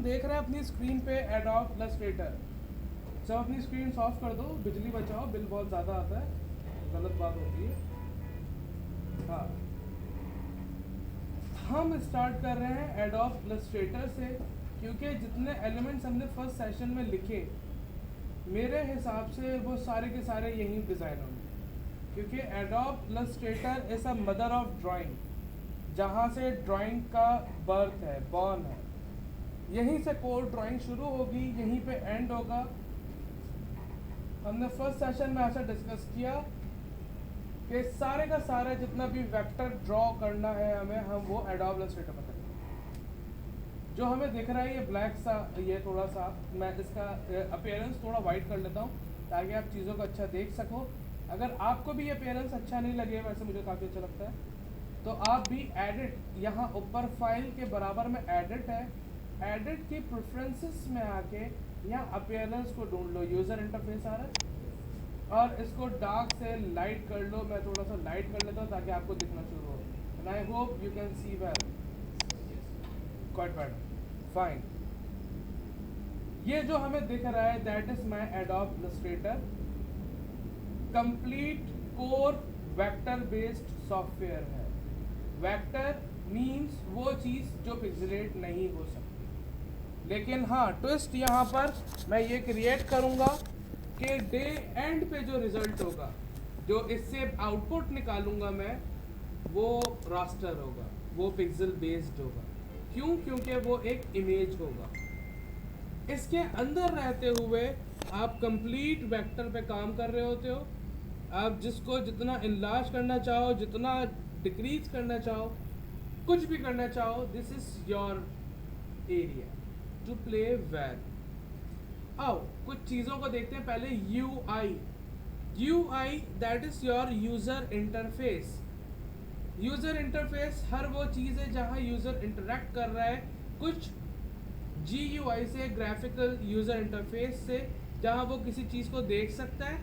देख रहे हैं अपनी स्क्रीन पे एडोब इलस्ट्रेटर। सब अपनी स्क्रीन ऑफ कर दो, बिजली बचाओ, बिल बहुत ज़्यादा आता है, गलत बात होती है। हाँ, हम स्टार्ट कर रहे हैं एडोब इलस्ट्रेटर से, क्योंकि जितने एलिमेंट्स हमने फर्स्ट सेशन में लिखे मेरे हिसाब से वो सारे के सारे यही डिज़ाइन होंगे, क्योंकि adobe Illustrator is a mother of drawing, जहाँ से ड्राइंग का बर्थ है, बॉर्न है। यहीं से कोड ड्राइंग शुरू होगी, यहीं पे एंड होगा। हमने फर्स्ट सेशन में ऐसा डिस्कस किया कि सारे का सारा जितना भी वेक्टर ड्रॉ करना है हमें, हम वो एडोब इलस्ट्रेटर में करेंगे। जो हमें दिख रहा है ये ब्लैक सा, ये थोड़ा सा मैं इसका अपीयरेंस थोड़ा वाइट कर लेता हूँ ताकि आप चीज़ों को अच्छा देख सको। अगर आपको भी अपीयरेंस अच्छा नहीं लगे, वैसे मुझे काफ़ी अच्छा लगता है, तो आप भी एडिट, यहाँ ऊपर फाइल के बराबर में एडिट है, एडिट की प्रेफरेंसेस में आके यहाँ अपीयरेंस को ढूंढ लो, यूज़र इंटरफेस आ रहा है, और इसको डार्क से लाइट कर लो। मैं थोड़ा सा लाइट कर लेता हूँ ताकि आपको दिखना शुरू हो, and I hope you can see well, quite better, fine. ये जो हमें दिख रहा है that is my adobe Illustrator, complete core vector based software है। वेक्टर मीन्स वो चीज़ जो पिक्सेलेट नहीं हो सकती, लेकिन हाँ ट्विस्ट यहाँ पर मैं ये क्रिएट करूँगा कि डे एंड पे जो रिज़ल्ट होगा, जो इससे आउटपुट निकालूंगा मैं, वो रास्टर होगा, वो पिक्सल बेस्ड होगा। क्यों? क्योंकि वो एक इमेज होगा। इसके अंदर रहते हुए आप कंप्लीट वेक्टर पे काम कर रहे होते हो। आप जिसको जितना इनलार्ज करना चाहो, जितना डिक्रीज करना चाहो, कुछ भी करना चाहो, this is your area to play well. आओ कुछ चीज़ों को देखते हैं पहले। UI that is your user interface. User interface हर वो चीज़ है जहाँ यूज़र इंटरेक्ट कर रहा है कुछ GUI से, ग्राफिकल यूज़र इंटरफेस से, जहाँ वो किसी चीज़ को देख सकता है,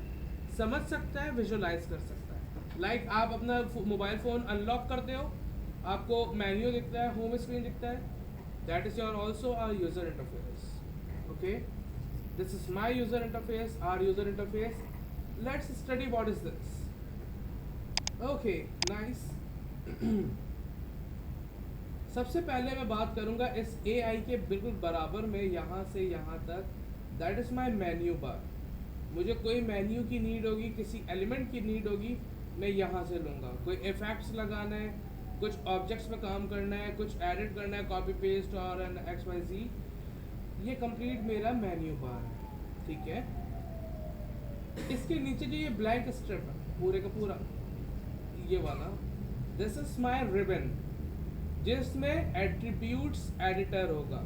समझ सकता है, विजुलाइज कर सकता है। लाइक आप अपना मोबाइल फ़ोन अनलॉक करते हो, आपको मेन्यू दिखता है, होम स्क्रीन दिखता है, that is your also our user interface. Okay, this is my user interface, our user interface. Let's study what is this. Okay, nice. सबसे पहले मैं बात करूंगा इस AI के बिल्कुल बराबर में, यहाँ से यहाँ तक, that is my menu bar. मुझे कोई मेन्यू की नीड होगी, किसी एलिमेंट की नीड होगी, मैं यहाँ से लूँगा। कोई इफेक्ट्स लगाना है, कुछ ऑब्जेक्ट्स में काम करना है, कुछ एडिट करना है, कॉपी पेस्ट और एन XYZ, ये कंप्लीट मेरा मेन्यू बार है। ठीक है, इसके नीचे जो ये ब्लैंक स्ट्रिप है पूरे का पूरा, ये वाला, दिस इज माई रिबन, जिसमें एट्रीब्यूट्स एडिटर होगा।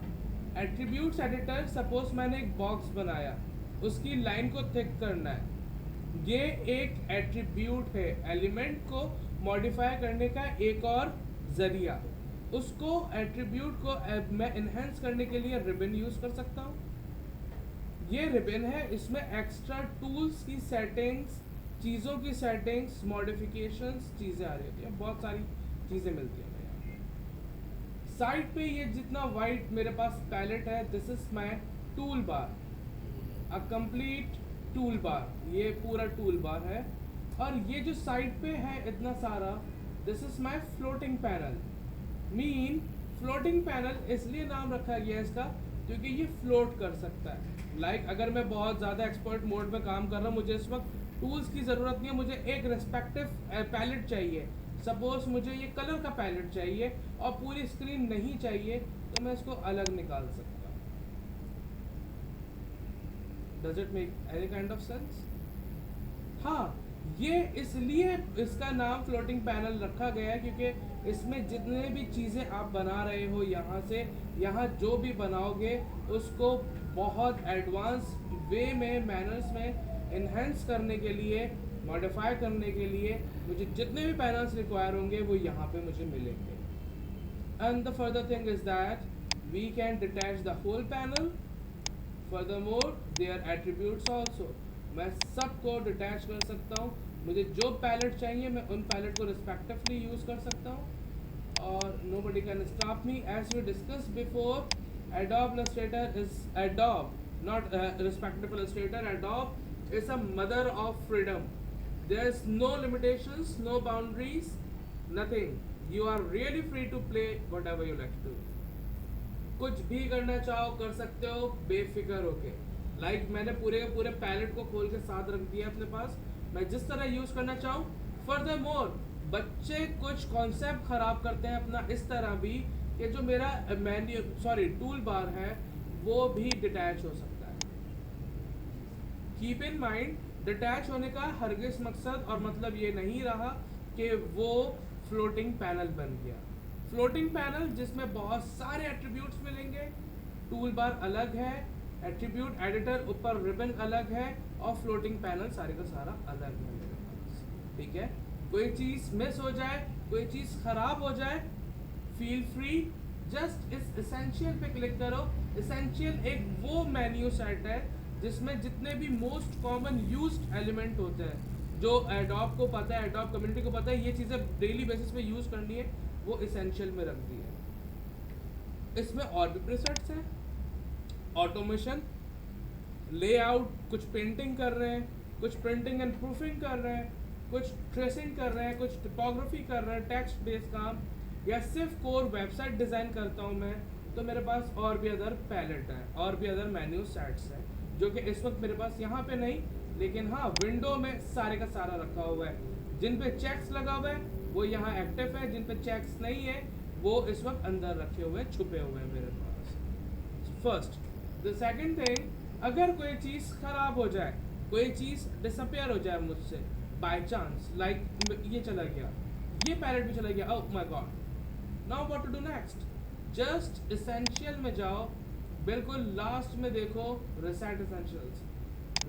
एट्रीब्यूट्स एडिटर, सपोज मैंने एक बॉक्स बनाया, उसकी लाइन को थिक करना है, ये एक एट्रीब्यूट है, एलिमेंट को मॉडिफाई करने का एक और जरिया। उसको एट्रीब्यूट को मैं इन्हेंस करने के लिए रिबन यूज़ कर सकता हूँ। ये रिबन है, इसमें एक्स्ट्रा टूल्स की सेटिंग्स, चीज़ों की सेटिंग्स, मॉडिफिकेशंस, चीज़ें आ रही होती हैं, बहुत सारी चीज़ें मिलती हैं। साइड पे ये जितना वाइट मेरे पास पैलेट है, this is my tool bar, a complete tool bar, ये पूरा टूल बार है। और ये जो साइड पे है इतना सारा, this is my floating panel. Mean floating panel इसलिए नाम रखा गया इसका क्योंकि ये फ्लोट कर सकता है। लाइक अगर मैं बहुत ज़्यादा एक्सपर्ट मोड में काम कर रहा हूँ, मुझे इस वक्त टूल्स की ज़रूरत नहीं है, मुझे एक रेस्पेक्टिव पैलेट चाहिए। सपोज मुझे ये कलर का पैलेट चाहिए और पूरी स्क्रीन नहीं चाहिए, तो मैं इसको अलग निकाल सकता हूँ। Does it make any kind of sense? हाँ, ये इसलिए इसका नाम फ्लोटिंग पैनल रखा गया है क्योंकि इसमें जितने भी चीज़ें आप बना रहे हो, यहाँ से यहाँ जो भी बनाओगे उसको बहुत एडवांस वे में, मैनर्स में इन्हेंस करने के लिए, मॉडिफाई करने के लिए मुझे जितने भी पैनल्स रिक्वायर होंगे वो यहाँ पे मुझे मिलेंगे। And the further thing is that we can detach the whole panel, furthermore there attributes also, मैं सबको डिटैच कर सकता हूँ। मुझे जो पैलेट चाहिए मैं उन पैलेट को रिस्पेक्टिवली यूज़ कर सकता हूँ, और nobody can stop me, as we discussed before। Adobe Illustrator is Adobe, not respected for Illustrator. Adobe is a mother of freedom. There's no limitations, no boundaries, nothing. You are really free to play whatever you like to do. कुछ भी करना चाहो कर सकते हो बेफिक्र होके. Like मैंने पूरे के पूरे पैलेट को खोल के साथ रख दिया अपने पास. मैं जिस तरह यूज करना चाहूँ. फर्दर मोर बच्चे कुछ कॉन्सेप्ट खराब करते हैं अपना इस तरह भी कि जो मेरा टूल बार है वो भी डिटैच हो सकता है. कीप इन माइंड डिटैच होने का हरगिज मकसद और मतलब ये नहीं रहा कि वो फ्लोटिंग पैनल बन गया. फ्लोटिंग पैनल जिसमें बहुत सारे एट्रीब्यूट्स मिलेंगे. टूल बार अलग है, एट्रीब्यूट एडिटर ऊपर रिबन अलग है और फ्लोटिंग पैनल सारे का सारा अलग है मेरे पास. ठीक है. कोई चीज़ मिस हो जाए, कोई चीज़ खराब हो जाए, फील फ्री जस्ट इस एसेंशियल पे क्लिक करो. एसेंशियल एक वो मेन्यू सेट है जिसमें जितने भी मोस्ट कॉमन यूज्ड एलिमेंट होते हैं जो एडोब को पता है, एडोब कम्युनिटी को पता है, ये चीज़ें डेली बेसिस पे यूज़ करनी है, वो एसेंशियल में रख दी है. इसमें और भी प्रीसेट्स हैं. ऑटोमेशन, लेआउट, कुछ पेंटिंग कर रहे हैं, कुछ प्रिंटिंग एंड प्रूफिंग कर रहे हैं, कुछ ट्रेसिंग कर रहे हैं, कुछ टिपोग्राफी कर रहे हैं, टेक्स्ट बेस्ड काम, या सिर्फ कोर वेबसाइट डिज़ाइन करता हूँ मैं, तो मेरे पास और भी अदर पैलेट है, और भी अदर मेन्यू सेट्स हैं जो कि इस वक्त मेरे पास यहाँ पे नहीं, लेकिन हाँ विंडो में सारे का सारा रखा हुआ है. जिन पे चेक्स लगा हुआ है वो यहाँ एक्टिव है, जिन पे चेक्स नहीं है वो इस वक्त अंदर रखे हुए हैं, छुपे हुए हैं मेरे पास. फर्स्ट. द सेकंड थिंग, अगर कोई चीज़ खराब हो जाए, कोई चीज़ डिसअपेयर हो जाए मुझसे बाय चांस, लाइक ये चला गया, ये पैलेट भी चला गया, oh my god, now what to do next. Just essential में जाओ, बिल्कुल लास्ट में देखो रिसेट एसेंशियल्स,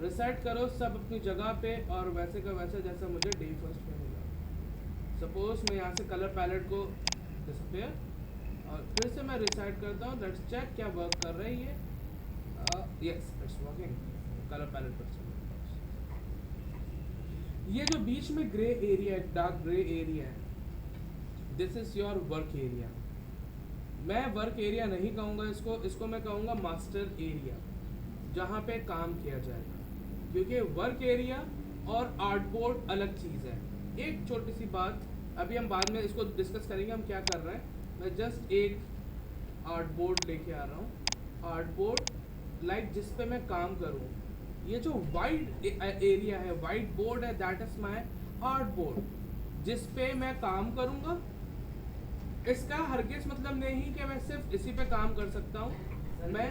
रिसेट करो सब अपनी जगह पे और वैसे का वैसा जैसा मुझे डे फर्स्ट में मिला. सपोज मैं यहाँ से कलर पैलेट को डिसअपेयर और फिर से मैं रिसेट करता हूँ. लेट्स चेक क्या वर्क कर रही है. Yes it's working. Colour palette पर से ये जो बीच में ग्रे एरिया है, डार्क ग्रे एरिया है, this is your work area. मैं वर्क एरिया नहीं कहूँगा इसको मैं कहूँगा मास्टर एरिया, जहाँ पे काम किया जाएगा. क्योंकि वर्क एरिया और आर्ट बोर्ड अलग चीज़ है. एक छोटी सी बात, अभी हम बाद में इसको डिस्कस करेंगे हम क्या कर रहे हैं. मैं जस्ट एक आर्ट बोर्ड लेके आ रहा हूँ. आर्ट बोर्ड लाइक जिस पे मैं काम करूँ. ये जो वाइट एरिया है, वाइट बोर्ड है, that is my art board जिस पे मैं काम करूँगा. इसका हरगिज मतलब नहीं कि मैं सिर्फ इसी पे काम कर सकता हूँ. मैं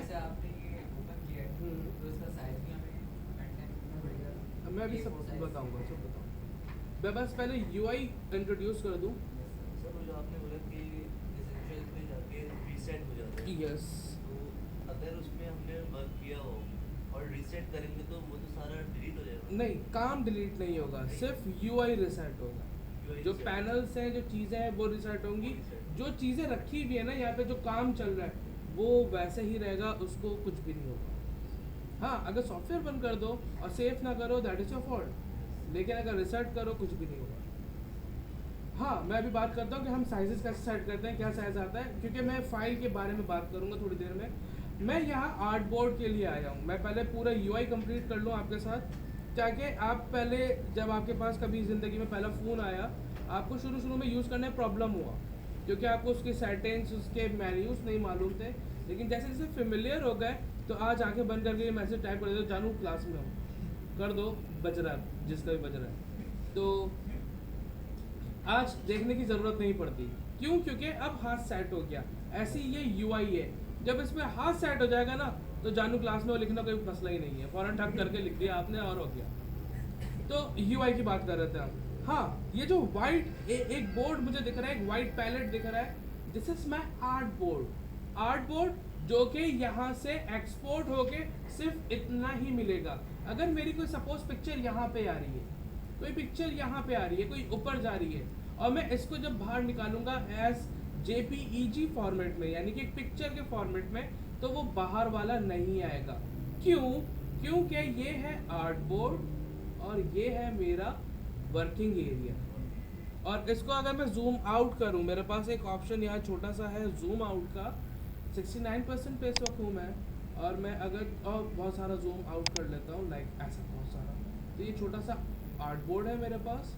मैं भी सब बताऊँगा, सब बताऊँगा. मैं बस पहले यूआई इंट्रोड्यूस कर दूँ. सर जो आपने बोला कि एसेंशियल पे जाके रीसेट हो जाता है. यस. तो अगर उसमें हमने वर्क किया हो और रीसेट करेंगे तो वो तो सारा डिलीट हो जाएगा. नहीं, काम डिलीट नहीं होगा, सिर्फ यूआई रिसेट होगा. जो पैनल्स हैं, जो चीज़ें हैं वो रिसेट होंगी. जो चीज़ें रखी हुई है ना यहाँ पे, जो काम चल रहा है वो वैसे ही रहेगा, उसको कुछ भी नहीं होगा. हाँ, अगर सॉफ्टवेयर बंद कर दो और सेव ना करो दैट इज़ योर फॉल्ट, लेकिन अगर रिसेट करो कुछ भी नहीं होगा. हाँ, मैं अभी बात करता हूँ कि हम साइजेस कैसे सेट करते हैं, क्या साइज आता है, क्योंकि मैं फाइल के बारे में बात करूँगा थोड़ी देर में. मैं यहाँ आर्ट बोर्ड के लिए आया हूँ. मैं पहले पूरा यूआई कंप्लीट कर लूँ आपके साथ, ताकि आप पहले जब आपके पास कभी ज़िंदगी में पहला फ़ोन आया, आपको शुरू में यूज़ करने में प्रॉब्लम हुआ क्योंकि आपको उसके सेटिंग्स, उसके मेन्यूज़ नहीं मालूम थे. लेकिन जैसे जैसे फेमिलियर हो गए तो आज आंखें बंद करके मैसेज टाइप कर दो, जानू क्लास में हो, कर दो, बज रहा है जिसका भी बज रहा है. तो आज देखने की ज़रूरत नहीं पड़ती. क्यों? क्योंकि अब हाथ सेट हो गया. ऐसी ये यूआई है. जब इसमें हाथ सेट हो जाएगा ना तो जानू क्लास में वो लिखना कोई मसला ही नहीं है, फ़ौरन ठक करके लिख दिया आपने और हो गया. तो यूआई की बात कर रहे थे हम. हाँ, ये जो वाइट एक बोर्ड मुझे दिख रहा है, एक वाइट पैलेट दिख रहा है, this is my art board. Art board जो कि यहाँ से एक्सपोर्ट होके सिर्फ इतना ही मिलेगा. अगर मेरी कोई सपोज पिक्चर यहाँ पे आ रही है, कोई पिक्चर यहाँ पे आ रही है, कोई ऊपर जा रही है, और मैं इसको जब बाहर निकालूंगा एज JPEG फॉर्मेट में, यानी कि एक पिक्चर के फॉर्मेट में, तो वो बाहर वाला नहीं आएगा. क्यों? क्योंकि ये है आर्ट बोर्ड और ये है मेरा वर्किंग एरिया. और इसको अगर मैं जूम आउट करूं, मेरे पास एक ऑप्शन यहाँ छोटा सा है जूम आउट का. 69% पे इस वक्त हूँ मैं। और मैं अगर और बहुत सारा जूम आउट कर लेता हूँ, लाइक ऐसा बहुत सारा। तो ये छोटा सा आर्ट बोर्ड है मेरे पास।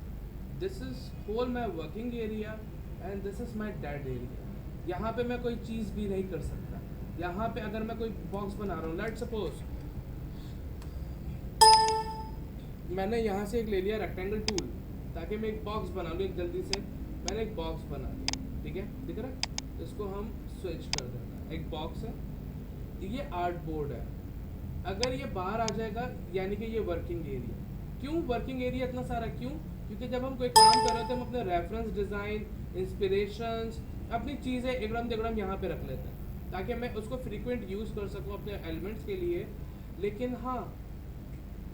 This is whole my working area and this is my dead area. यहाँ पे मैं कोई चीज़ भी नहीं कर सकता। यहाँ पे अगर मैं कोई बॉक्स बना रहा हूँ, लेट्स सपोज मैंने यहाँ से एक ले लिया रेक्टेंगल टूल ताकि मैं एक बॉक्स बना लूँ एक जल्दी से। मैंने एक बॉक्स बना लिया, ठीक है, दिख रहा है? इसको हम स्विच कर देना, एक बॉक्स है, ये आर्ट बोर्ड है। अगर ये बाहर आ जाएगा यानी कि ये वर्किंग एरिया। क्यों वर्किंग एरिया इतना सारा क्यों? क्योंकि जब हम कोई काम कर रहे होते हैं हम अपने रेफरेंस डिज़ाइन, इंस्पिरेशंस, अपनी चीज़ें एकदम दिगड़म यहाँ पे रख लेते हैं ताकि मैं उसको फ्रीक्वेंट यूज़ कर सकूँ अपने एलिमेंट्स के लिए। लेकिन हाँ,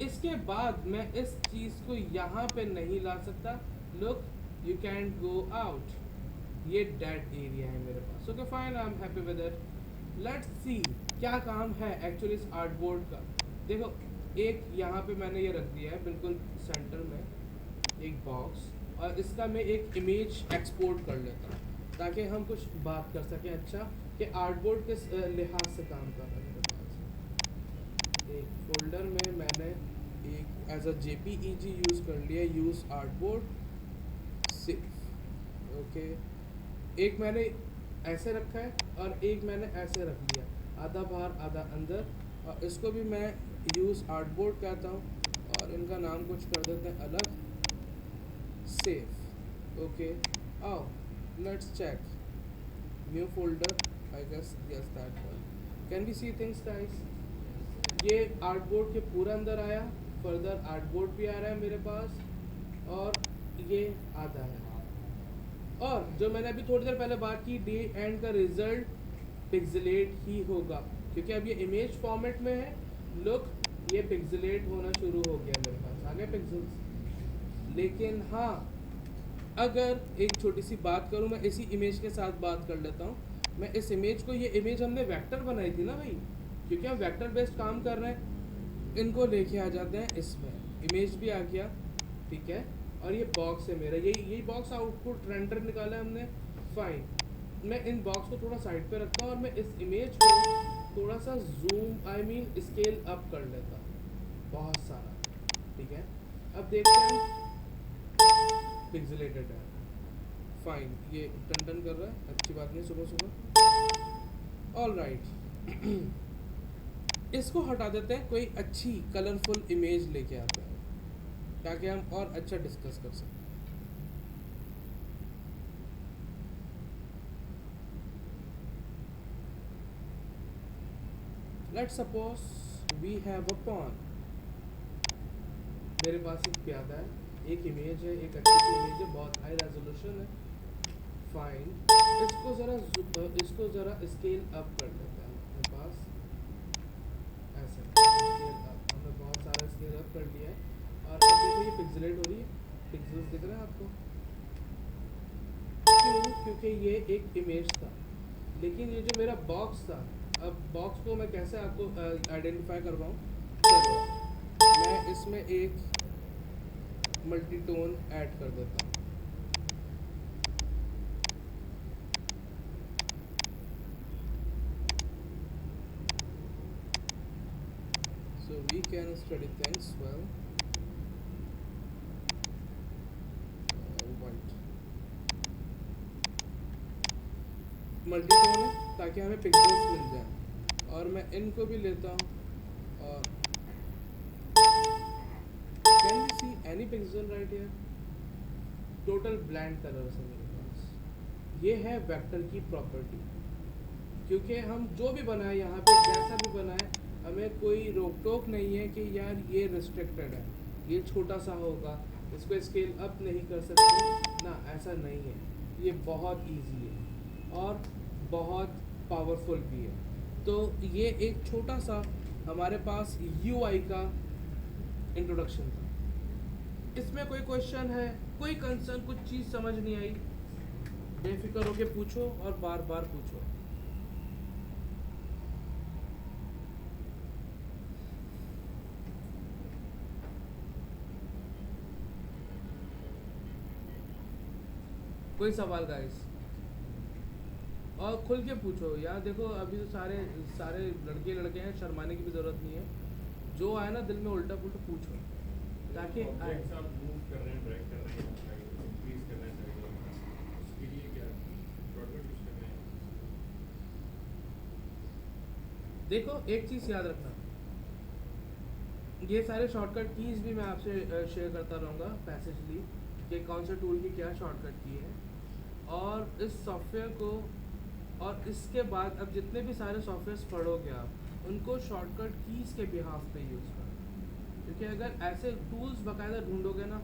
इसके बाद मैं इस चीज़ को यहाँ पे नहीं ला सकता। Look, you can go out. ये डेड एरिया है मेरे पास। Okay fine, I am happy with it. Let's see क्या काम है एक्चुअली इस आर्ट बोर्ड का। देखो, एक यहाँ पे मैंने ये रख दिया है बिल्कुल सेंटर में एक बॉक्स, और इसका मैं एक इमेज एक्सपोर्ट कर लेता हूँ ताकि हम कुछ बात कर सकें अच्छा कि आर्ट बोर्ड किस लिहाज से काम कर रहा है मेरे पास। एक फोल्डर में मैंने एक एज अ JPEG यूज़ कर लिया, यूज़ आर्ट बोर्ड सिर्फ। ओके, एक मैंने ऐसे रखा है और एक मैंने ऐसे रख लिया, आधा बाहर आधा अंदर। और इसको भी मैं यूज़ आर्ट बोर्ड कहता हूँ और इनका नाम कुछ कर देते हैं अलग, सेफ। ओके, आओ let's check new folder, I guess yes that one. Can we see things guys? ये आर्ट बोर्ड के पूरा अंदर आया, फर्दर आर्ट बोर्ड भी आ रहा है मेरे पास, और ये आधा है। और जो मैंने अभी थोड़ी देर पहले बात की, डे एंड का रिजल्ट पिक्सेलेट ही होगा क्योंकि अब ये इमेज फॉर्मेट में है। लुक, ये पिक्सेलेट होना शुरू हो गया मेरे पास, आ गए पिक्सेल्स। लेकिन हाँ, अगर एक छोटी सी बात करूँ, मैं इसी इमेज के साथ बात कर लेता हूँ। मैं इस इमेज को, ये इमेज हमने वेक्टर बनाई थी ना भाई, क्योंकि हम वेक्टर बेस्ड काम कर रहे हैं। इनको लेके आ जाते हैं इसमें, इमेज भी आ गया, ठीक है। और ये बॉक्स है मेरा, यही बॉक्स आउटपुट रेंडर निकाला है हमने, फाइन। मैं इन बॉक्स को थोड़ा साइड पे रखता हूँ और मैं इस इमेज को थोड़ा सा zoom I mean scale up कर लेता हूँ, बहुत सारा, ठीक है। अब देखते हैं, पिक्सेलेटेड है, फाइन। ये टन टन कर रहा है, अच्छी बात नहीं सुबह सुबह। ऑल राइट, इसको हटा देते हैं, कोई अच्छी कलरफुल इमेज लेके आते हैं ताकि हम और अच्छा डिस्कस कर सकें। Let's suppose we have a pawn. मेरे पास एक प्यादा है, एक इमेज है, एक अच्छी सी इमेज है, बहुत हाई रेजोल्यूशन है, फाइन। इसको ज़रा स्केल अप कर लेते हैं अपने पास, ऐसे स्केल अप। हमने बहुत सारा स्केल अप कर लिया है और अब देखो ये पिक्सेलेट हो रही है, पिक्सेल्स दिख रहे हैं आपको। क्यों? क्योंकि ये एक इमेज था, लेकिन ये जो मेरा बॉक्स था, अब बॉक्स को मैं कैसे आपको आइडेंटिफाई करवाऊँ? चलो, मैं इसमें एक मल्टीटोन ऐड कर देता हूँ। So we can study things well. White multitone है ताकि हमें पिक्सेल्स मिल जाए, और मैं इनको भी लेता हूँ और can you see any pixel right here? Total bland colours है मेरे पास। ये है वेक्टर की प्रॉपर्टी, क्योंकि हम जो भी बनाए यहाँ पे, जैसा भी बनाए, हमें कोई रोक टोक नहीं है कि यार ये रिस्ट्रिक्टेड है, ये छोटा सा होगा, इसको स्केल अप नहीं कर सकते ना, ऐसा नहीं है। ये बहुत इजी है और बहुत पावरफुल भी है। तो ये एक छोटा सा हमारे पास UI का इंट्रोडक्शन था। इसमें कोई क्वेश्चन है, कोई कंसर्न, कुछ चीज़ समझ नहीं आई, बेफिक्र होके पूछो और बार बार पूछो। कोई सवाल गाइस? और खुल के पूछो यार, देखो अभी तो सारे सारे लड़के लड़के हैं, शर्माने की भी ज़रूरत नहीं है, जो आए ना दिल में उल्टा पुल्टा पूछो ताकि आए। ऑब्जेक्ट्स आप मूव कर रहे हैं, ड्रैग कर रहे हैं, इंक्रीज करना चाहिए, उसके लिए क्या शॉर्टकट यूज करना है? देखो एक चीज़ याद रखना, ये सारे शॉर्टकट कीज़ भी मैं आपसे शेयर करता रहूँगा पैसेजली कि कौन से टूल की क्या शॉर्टकट की है। और इस सॉफ्टवेयर को, और इसके बाद अब जितने भी सारे सॉफ्टवेयर्स पढ़ोगे आप उनको शॉर्टकट कीज़ के बिहाफ पे यूज़ करो, क्योंकि अगर ऐसे टूल्स बाकायदा ढूंढोगे ना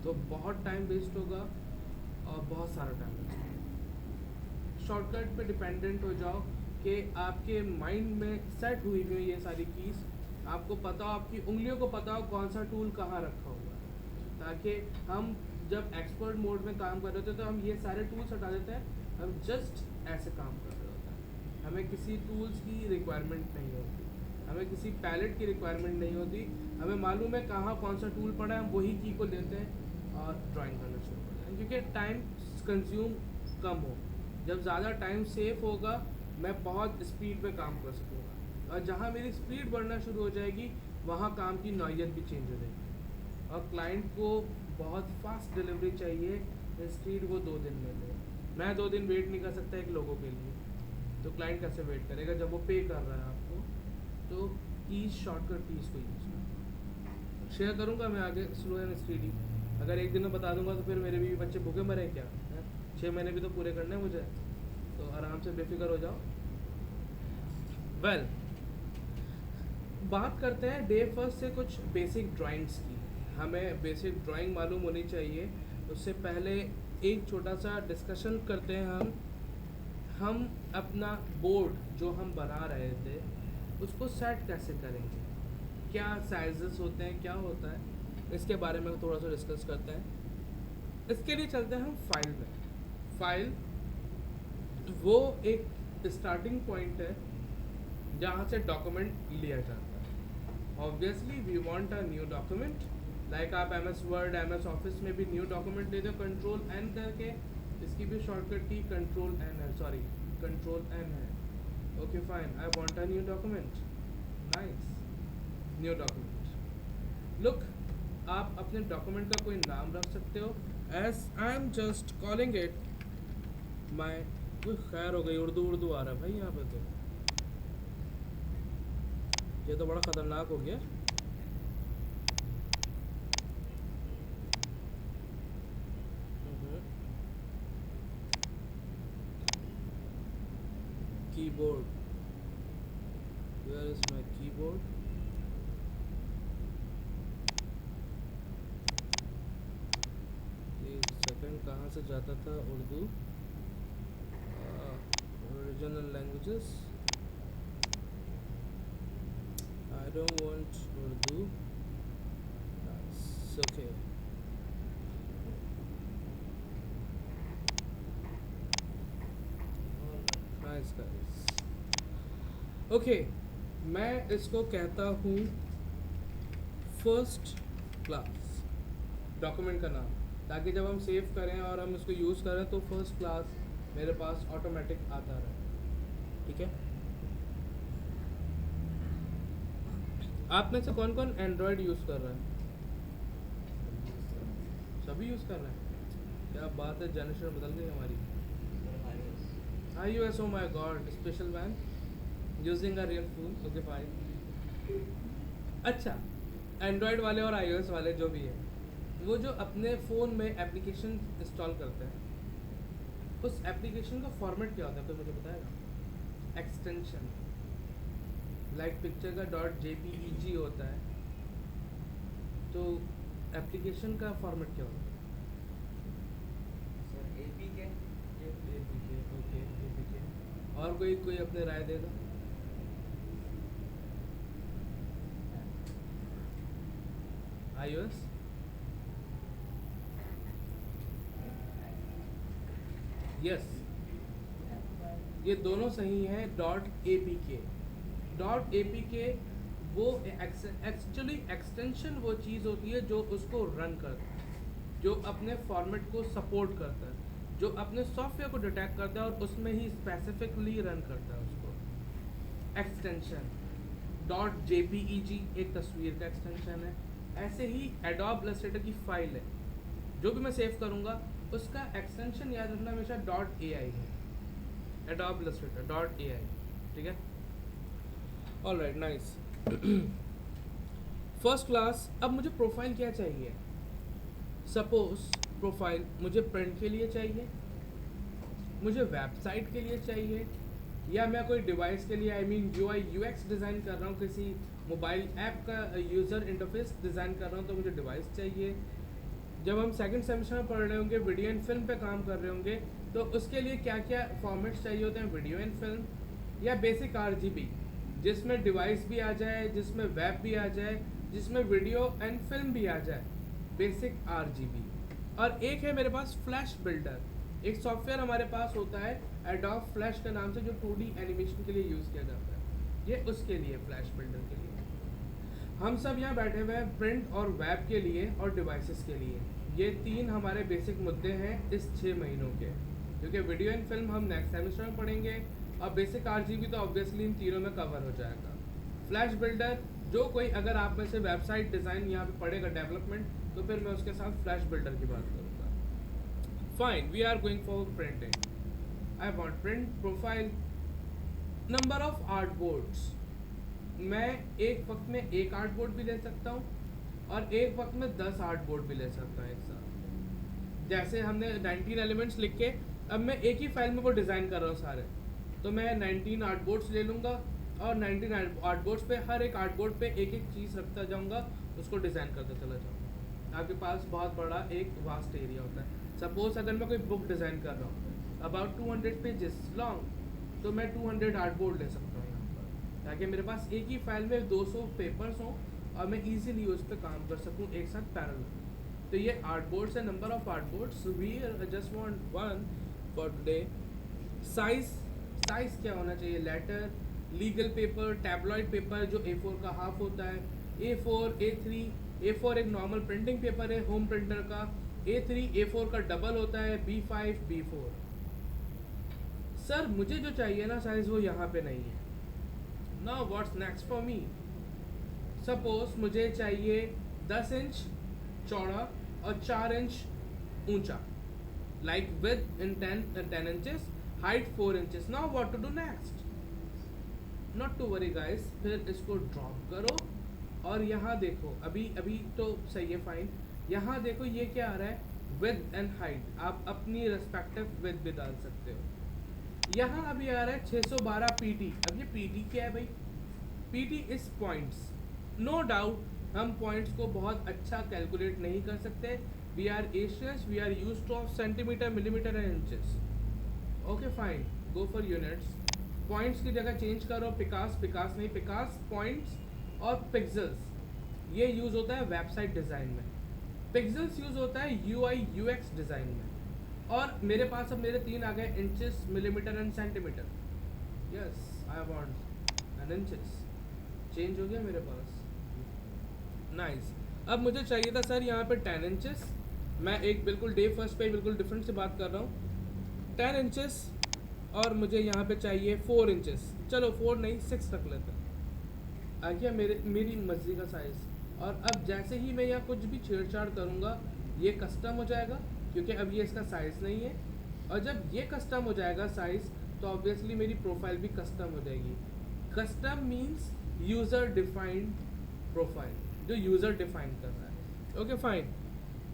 तो बहुत टाइम वेस्ट होगा और बहुत सारा टाइम वेस्ट होगा। शॉर्टकट पे डिपेंडेंट हो जाओ कि आपके माइंड में सेट हुई हुई ये सारी कीज़, आपको पता हो, आपकी उंगलियों को पता हो कौन सा टूल कहाँ रखा हुआ है, ताकि हम जब एक्सपर्ट मोड में काम कर रहे होते हैं तो हम ये सारे टूल्स हटा देते हैं, हम जस्ट ऐसे काम कर रहे होते हैं, हमें किसी टूल्स की रिक्वायरमेंट नहीं होती, हमें किसी पैलेट की रिक्वायरमेंट नहीं होती, हमें मालूम है कहाँ कौन सा टूल पड़ा है, हम वही की को लेते हैं और ड्राइंग करना शुरू करते हैं, क्योंकि टाइम कंज्यूम कम हो। जब ज़्यादा टाइम सेव होगा मैं बहुत स्पीड पे काम कर सकूँगा, और जहाँ मेरी स्पीड बढ़ना शुरू हो जाएगी वहाँ काम की नौयत भी चेंज हो जाएगी, और क्लाइंट को बहुत फास्ट डिलीवरी चाहिए, इंस्टीड वो 2 दिन में ले। मैं 2 दिन वेट नहीं कर सकता एक लोगों के लिए, तो क्लाइंट कैसे वेट करेगा जब वो पे कर रहा है आपको। तो कीज़, शॉर्टकट कीज़ को यूज़ करो। शेयर करूँगा मैं आगे स्लो एंड स्पीडी, अगर एक दिन में बता दूंगा तो फिर मेरे भी बच्चे भूखे मरे क्या है? 6 महीने भी तो पूरे करने हैं मुझे, तो आराम से बेफिक्र हो जाओ। वेल बात करते हैं डे फर्स्ट से कुछ बेसिक ड्राइंग्स की। हमें बेसिक ड्राइंग मालूम होनी चाहिए, उससे पहले एक छोटा सा डिस्कशन करते हैं। हम अपना बोर्ड जो हम बना रहे थे उसको सेट कैसे करेंगे, क्या साइजेस होते हैं, क्या होता है, इसके बारे में थोड़ा सा डिस्कस करते हैं। इसके लिए चलते हैं हम फाइल में। फाइल वो एक स्टार्टिंग पॉइंट है जहाँ से डॉक्यूमेंट लिया जाता है। Obviously we want a new document, like आप MS वर्ड, MS ऑफिस में भी न्यू डॉक्यूमेंट लेते हो कंट्रोल N करके, इसकी भी शॉर्टकट की कंट्रोल N है, सॉरी कंट्रोल N है। Okay fine, I want a new document, nice, new document. Look, आप अपने डॉक्यूमेंट का कोई नाम रख सकते हो, as I am just calling it my, कोई खैर हो गई, उर्दू उर्दू आ रहा है भाई यहाँ पे, तो ये तो बड़ा ख़तरनाक हो गया। Keyboard, where is my keyboard? एक सेकंड, कहाँ से जाता था Urdu? Original languages, I don't want Urdu. That's okay. Nice guys. Okay, मैं इसको कहता हूँ फर्स्ट क्लास डॉक्यूमेंट का नाम, ताकि जब हम सेव करें और हम इसको यूज़ करें तो फर्स्ट क्लास मेरे पास ऑटोमेटिक आता रहे। ठीक है, आप में से कौन कौन एंड्रॉयड यूज़ कर रहा है? सभी यूज़ कर रहे हैं, क्या बात है, जनरेशन बदल गई हमारी। iOS, oh my god, special man using a real phone, okay fine। अच्छा, एंड्रॉयड वाले और iOS वाले जो भी है, वो जो अपने फ़ोन में एप्लीकेशन इंस्टॉल करते हैं, उस एप्लीकेशन का फॉर्मेट क्या होता है, कोई मुझे बताएगा? एक्सटेंशन, लाइक पिक्चर का .jpeg होता है, तो एप्लीकेशन का फॉर्मेट क्या होता है? Sir APK। APK, okay APK। और कोई अपने राय देगा? iOS, यस, ये दोनों सही हैं। .apk, .apk वो एक्चुअली एक्सटेंशन वो चीज़ होती है जो उसको रन करता है, जो अपने फॉर्मेट को सपोर्ट करता है। जो अपने सॉफ्टवेयर को डिटेक्ट करता है और उसमें ही स्पेसिफिकली रन करता है उसको। एक्सटेंशन .jpeg एक तस्वीर का एक्सटेंशन है। ऐसे ही एडोब इलस्ट्रेटर की फाइल है, जो भी मैं सेव करूँगा उसका एक्सटेंशन याद रखना हमेशा .ai है, एडोब इलस्ट्रेटर .ai, ठीक है। Alright, nice. First class. अब मुझे प्रोफाइल क्या चाहिए? सपोज प्रोफाइल मुझे प्रिंट के लिए चाहिए, मुझे वेबसाइट के लिए चाहिए, या मैं कोई डिवाइस के लिए UI UX डिज़ाइन कर रहा हूँ, किसी मोबाइल ऐप का यूज़र इंटरफेस डिज़ाइन कर रहा हूँ तो मुझे डिवाइस चाहिए। जब हम सेकंड सेमेस्टर में पढ़ रहे होंगे, वीडियो एंड फिल्म पे काम कर रहे होंगे, तो उसके लिए क्या क्या फॉर्मेट्स चाहिए होते हैं, वीडियो एंड फिल्म, या बेसिक RGB जिसमें डिवाइस भी आ जाए, जिसमें वेब भी आ जाए, जिसमें वीडियो एंड फिल्म भी आ जाए, बेसिक RGB। और एक है मेरे पास फ्लैश बिल्डर, एक सॉफ्टवेयर हमारे पास होता है एडोब फ्लैश के नाम से, जो 2D एनिमेशन के लिए यूज़ किया जाता है। ये उसके लिए फ्लैश बिल्डर के लिए। हम सब यहाँ बैठे हुए हैं प्रिंट और वेब के लिए और डिवाइसेस के लिए। ये 3 हमारे बेसिक मुद्दे हैं इस 6 महीनों के, क्योंकि वीडियो एंड फिल्म हम नेक्स्ट सेमेस्टर में पढ़ेंगे और बेसिक RGB तो ऑब्वियसली इन तीनों में कवर हो जाएगा। फ्लैश बिल्डर, जो कोई अगर आप में से वेबसाइट डिज़ाइन यहाँ पे पढ़ेगा डेवलपमेंट, तो फिर मैं उसके साथ फ्लैश बिल्डर की बात करूँगा। Fine, we are going for printing. I want print profile. Number of art boards, मैं एक वक्त में एक आर्ट बोर्ड भी ले सकता हूँ और एक वक्त में 10 आर्ट बोर्ड भी ले सकता हूँ एक साथ। जैसे हमने 19 एलिमेंट्स लिख के अब मैं एक ही फाइल में वो डिज़ाइन कर रहा हूँ सारे, तो मैं 19 आर्ट बोर्ड्स ले लूँगा और 19 आर्ट बोर्ड्स पे हर एक आर्ट बोर्ड पे एक एक चीज़ रखता जाऊँगा, उसको डिज़ाइन करता चला जाऊँगा। आपके पास बहुत बड़ा एक वास्ट एरिया होता है। सपोज अगर मैं कोई बुक डिज़ाइन कर रहा हूँ अबाउट 200 पेजेस लॉन्ग, तो मैं 200 आर्ट बोर्ड ले सकता हूँ यहाँ पर, ताकि मेरे पास एक ही फाइल में 200 पेपर्स हों और मैं इजीली उस पर काम कर सकूँ एक साथ पैरेलल। तो ये आर्ट बोर्ड्स है, number of art boards. We just want one for today. Size क्या होना चाहिए? Letter, legal paper, tabloid paper जो A4 का हाफ होता है, A4, A3। A4 एक नॉर्मल प्रिंटिंग पेपर है होम प्रिंटर का, A3 A4 का डबल होता है, B5 B4। सर मुझे जो चाहिए ना साइज वो यहाँ पे नहीं है। Now what's next for me? Suppose मुझे चाहिए 10 इंच चौड़ा और 4 इंच ऊंचा, like within 10 inches, height 4 inches. Now what to do next? Not to worry guys, फिर इसको ड्रॉप करो और यहाँ देखो, अभी तो सही है, फाइन। यहाँ देखो ये क्या आ रहा है, विथ एंड हाइट, आप अपनी रेस्पेक्टिव विथ भी डाल सकते हो। यहाँ अभी आ रहा है 612 PT। अब ये PT क्या है भाई? PT is points. No doubt हम पॉइंट्स को बहुत अच्छा कैलकुलेट नहीं कर सकते। We are Asians, we are used to of centimetre, millimetre and inches. Okay fine, go for units. Points की जगह चेंज करो, पिकास नहीं, पिकास पॉइंट्स और पिक्सेल्स। ये यूज़ होता है वेबसाइट डिज़ाइन में, पिक्सेल्स यूज़ होता है UI UX डिज़ाइन में। और मेरे पास अब मेरे 3 आ गए, inches, millimetre and centimetre. Yes, I want an inches. Change हो गया मेरे पास, नाइस। अब मुझे चाहिए था सर यहाँ पे 10 इंचेस। मैं एक बिल्कुल डे फर्स्ट पे बिल्कुल डिफरेंट से बात कर रहा हूँ। 10 इंचेस और मुझे यहाँ पे चाहिए 4 इंचेस। चलो 4 नहीं 6 रख लेते हैं। आ गया मेरी मर्जी का साइज़। और अब जैसे ही मैं यहाँ कुछ भी छेड़छाड़ करूँगा ये कस्टम हो जाएगा, क्योंकि अब ये इसका साइज़ नहीं है। और जब ये कस्टम हो जाएगा साइज़, तो ऑब्वियसली मेरी प्रोफाइल भी कस्टम हो जाएगी। Custom means user defined profile, जो यूज़र डिफाइन कर रहा है। Okay fine,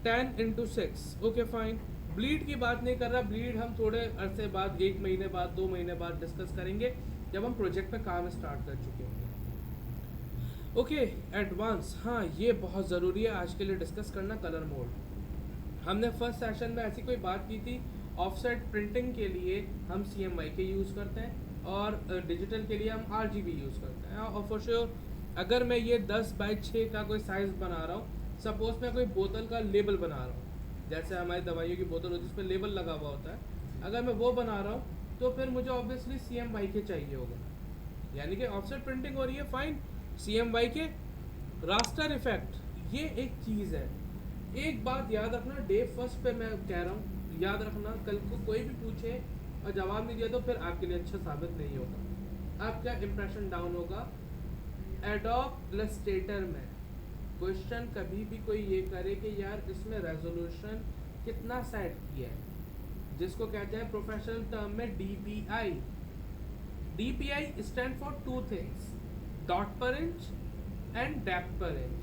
10x6। Okay fine, bleed की बात नहीं कर रहा। ब्लीड हम थोड़े अरसे बाद, 1 महीने बाद, 2 महीने बाद डिस्कस करेंगे, जब हम प्रोजेक्ट पे काम स्टार्ट कर चुके होंगे। ओके, एडवांस, हाँ ये बहुत ज़रूरी है आज के लिए डिस्कस करना। कलर मोड हमने फर्स्ट सेशन में ऐसी कोई बात की थी। ऑफसेट प्रिंटिंग के लिए हम CMYK यूज़ करते हैं और डिजिटल के लिए हम RGB यूज़ करते हैं। और फॉर श्योर अगर मैं ये 10x6 का कोई साइज़ बना रहा हूँ, सपोज मैं कोई बोतल का लेबल बना रहा हूँ, जैसे हमारी दवाइयों की बोतल होती है जिस पर लेबल लगा हुआ होता है, अगर मैं वो बना रहा हूँ तो फिर मुझे ऑब्वियसली CMYK चाहिए होगा, यानी कि ऑफसेट प्रिंटिंग हो रही है। Fine, CMYK। रास्टर इफेक्ट ये एक चीज़ है। एक बात याद रखना, डे फर्स्ट पे मैं कह रहा हूँ, याद रखना, कल को कोई भी पूछे और जवाब नहीं दिया तो फिर आपके लिए अच्छा साबित नहीं होगा, आपका इंप्रेशन डाउन होगा। एडोब इलस्ट्रेटर में क्वेश्चन कभी भी कोई ये करे कि यार इसमें रेजोल्यूशन कितना सेट किया है, जिसको कहते हैं प्रोफेशनल टर्म में DPI। DPI stand for two things, dot पर इंच एंड डेप्थ पर इंच।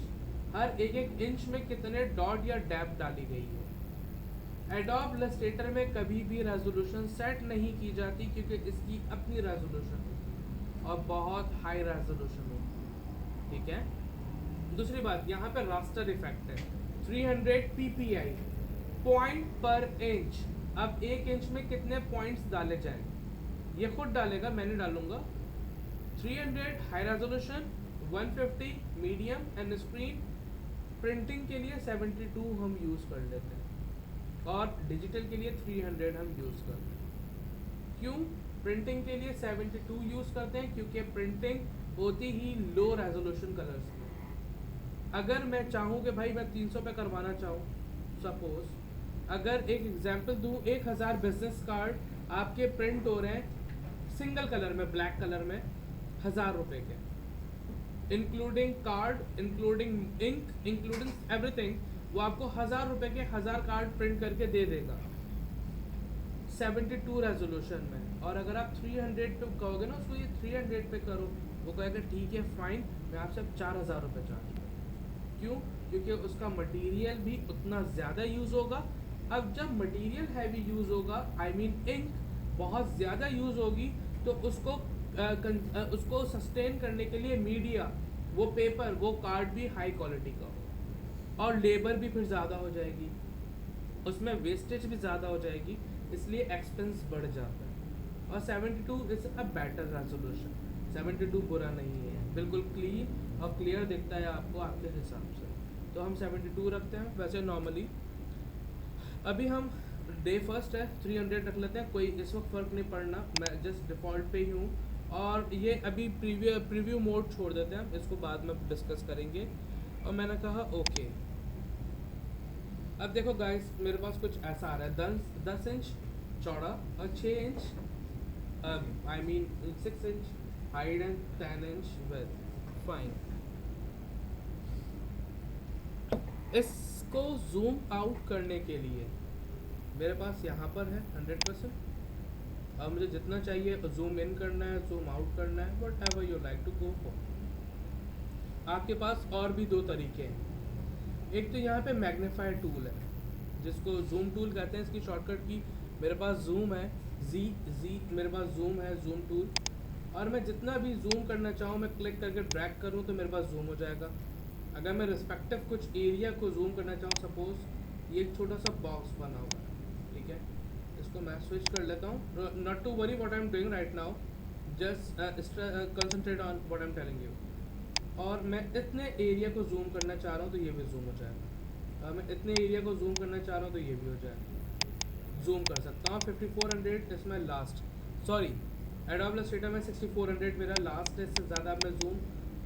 हर एक एक इंच में कितने डॉट या डेप्थ डाली गई है। एडोब इलस्ट्रेटर में कभी भी रेजोल्यूशन सेट नहीं की जाती क्योंकि इसकी अपनी रेजोल्यूशन होती है और बहुत हाई रेजोल्यूशन होती है, ठीक है। दूसरी बात, यहाँ पे रास्टर इफेक्ट है, 300 ppi, पॉइंट पर इंच। अब एक इंच में कितने पॉइंट्स डाले जाएं, ये खुद डालेगा, मैं नहीं डालूंगा। 300 high resolution, 150 medium and screen. Printing के लिए 72 हम यूज़ कर लेते हैं और डिजिटल के लिए 300 हम यूज़ करते हैं। क्यों प्रिंटिंग के लिए 72 यूज़ करते हैं? क्योंकि प्रिंटिंग होती ही लो रेजोल्यूशन कलर्स में। अगर मैं चाहूँ कि भाई मैं 300 पे करवाना चाहूँ, सपोज अगर एक एग्जांपल दूँ, 1000 बिजनेस कार्ड आपके प्रिंट हो रहे हैं सिंगल कलर में, ब्लैक कलर में, 1000 रुपये के, including card, including ink, including everything, वो आपको 1000 रुपये के 1000 कार्ड प्रिंट करके दे देगा 72 रेजोल्यूशन में। और अगर आप 300 पे कहोगे ना उसको, ये 300 पे करो, वो कहेगा ठीक है फाइन, मैं आपसे 4000 रुपये चार्ज करूँ। क्यों? क्योंकि उसका मटेरियल भी उतना ज़्यादा यूज़ होगा। अब जब मटेरियल हैवी यूज़ होगा, आई मीन इंक बहुत ज़्यादा यूज़ होगी, तो उसको सस्टेन करने के लिए मीडिया, वो पेपर, वो कार्ड भी हाई क्वालिटी का हो और लेबर भी फिर ज़्यादा हो जाएगी, उसमें वेस्टेज भी ज़्यादा हो जाएगी, इसलिए एक्सपेंस बढ़ जाता है। और 72 इज़ अ बेटर रेजोल्यूशन, 72 बुरा नहीं है, बिल्कुल क्लीन और क्लियर दिखता है आपको आपके हिसाब से, तो हम 72 रखते हैं। वैसे नॉर्मली अभी हम डे फर्स्ट है, 300 रख लेते हैं, कोई इस वक्त फ़र्क नहीं पड़ना, मैं जस्ट डिफ़ॉल्ट पे ही हूँ। और ये अभी प्रीव्यू मोड छोड़ देते हैं, इसको बाद में डिस्कस करेंगे। और मैंने कहा ओके। अब देखो गाइस, मेरे पास कुछ ऐसा आ रहा है, 10 इंच चौड़ा और 6 inch I mean 6 inch height and 10 inch width, fine. इसको जूम आउट करने के लिए मेरे पास यहाँ पर है 100%, और मुझे जितना चाहिए जूम इन करना है, जूम आउट करना है, whatever you like to go for. आपके पास और भी दो तरीके हैं। एक तो यहाँ पे मैग्नीफायर टूल है, जिसको जूम टूल कहते हैं, इसकी शॉर्टकट की मेरे पास जूम है, जी मेरे पास जूम है, जूम टूल, और मैं जितना भी जूम करना चाहूँ मैं क्लिक करके ड्रैग करूँ तो मेरे पास जूम हो जाएगा। अगर मैं रिस्पेक्टिव कुछ एरिया को जूम करना चाहूँ, सपोज ये एक छोटा सा बॉक्स बना हुआ है, ठीक है, इसको मैं स्विच कर लेता हूँ। Not to worry what I am doing right now, just concentrate on what I am telling you. और मैं इतने एरिया को जूम करना चाह रहा हूँ तो ये भी जूम हो जाएगा, और मैं इतने एरिया को जूम करना चाह रहा हूँ तो ये भी हो जाएगा, जूम कर सकता हूँ। 5400 is my last, sorry adobe Illustrator में 6400 मेरा लास्ट है, इससे ज़्यादा मैं जूम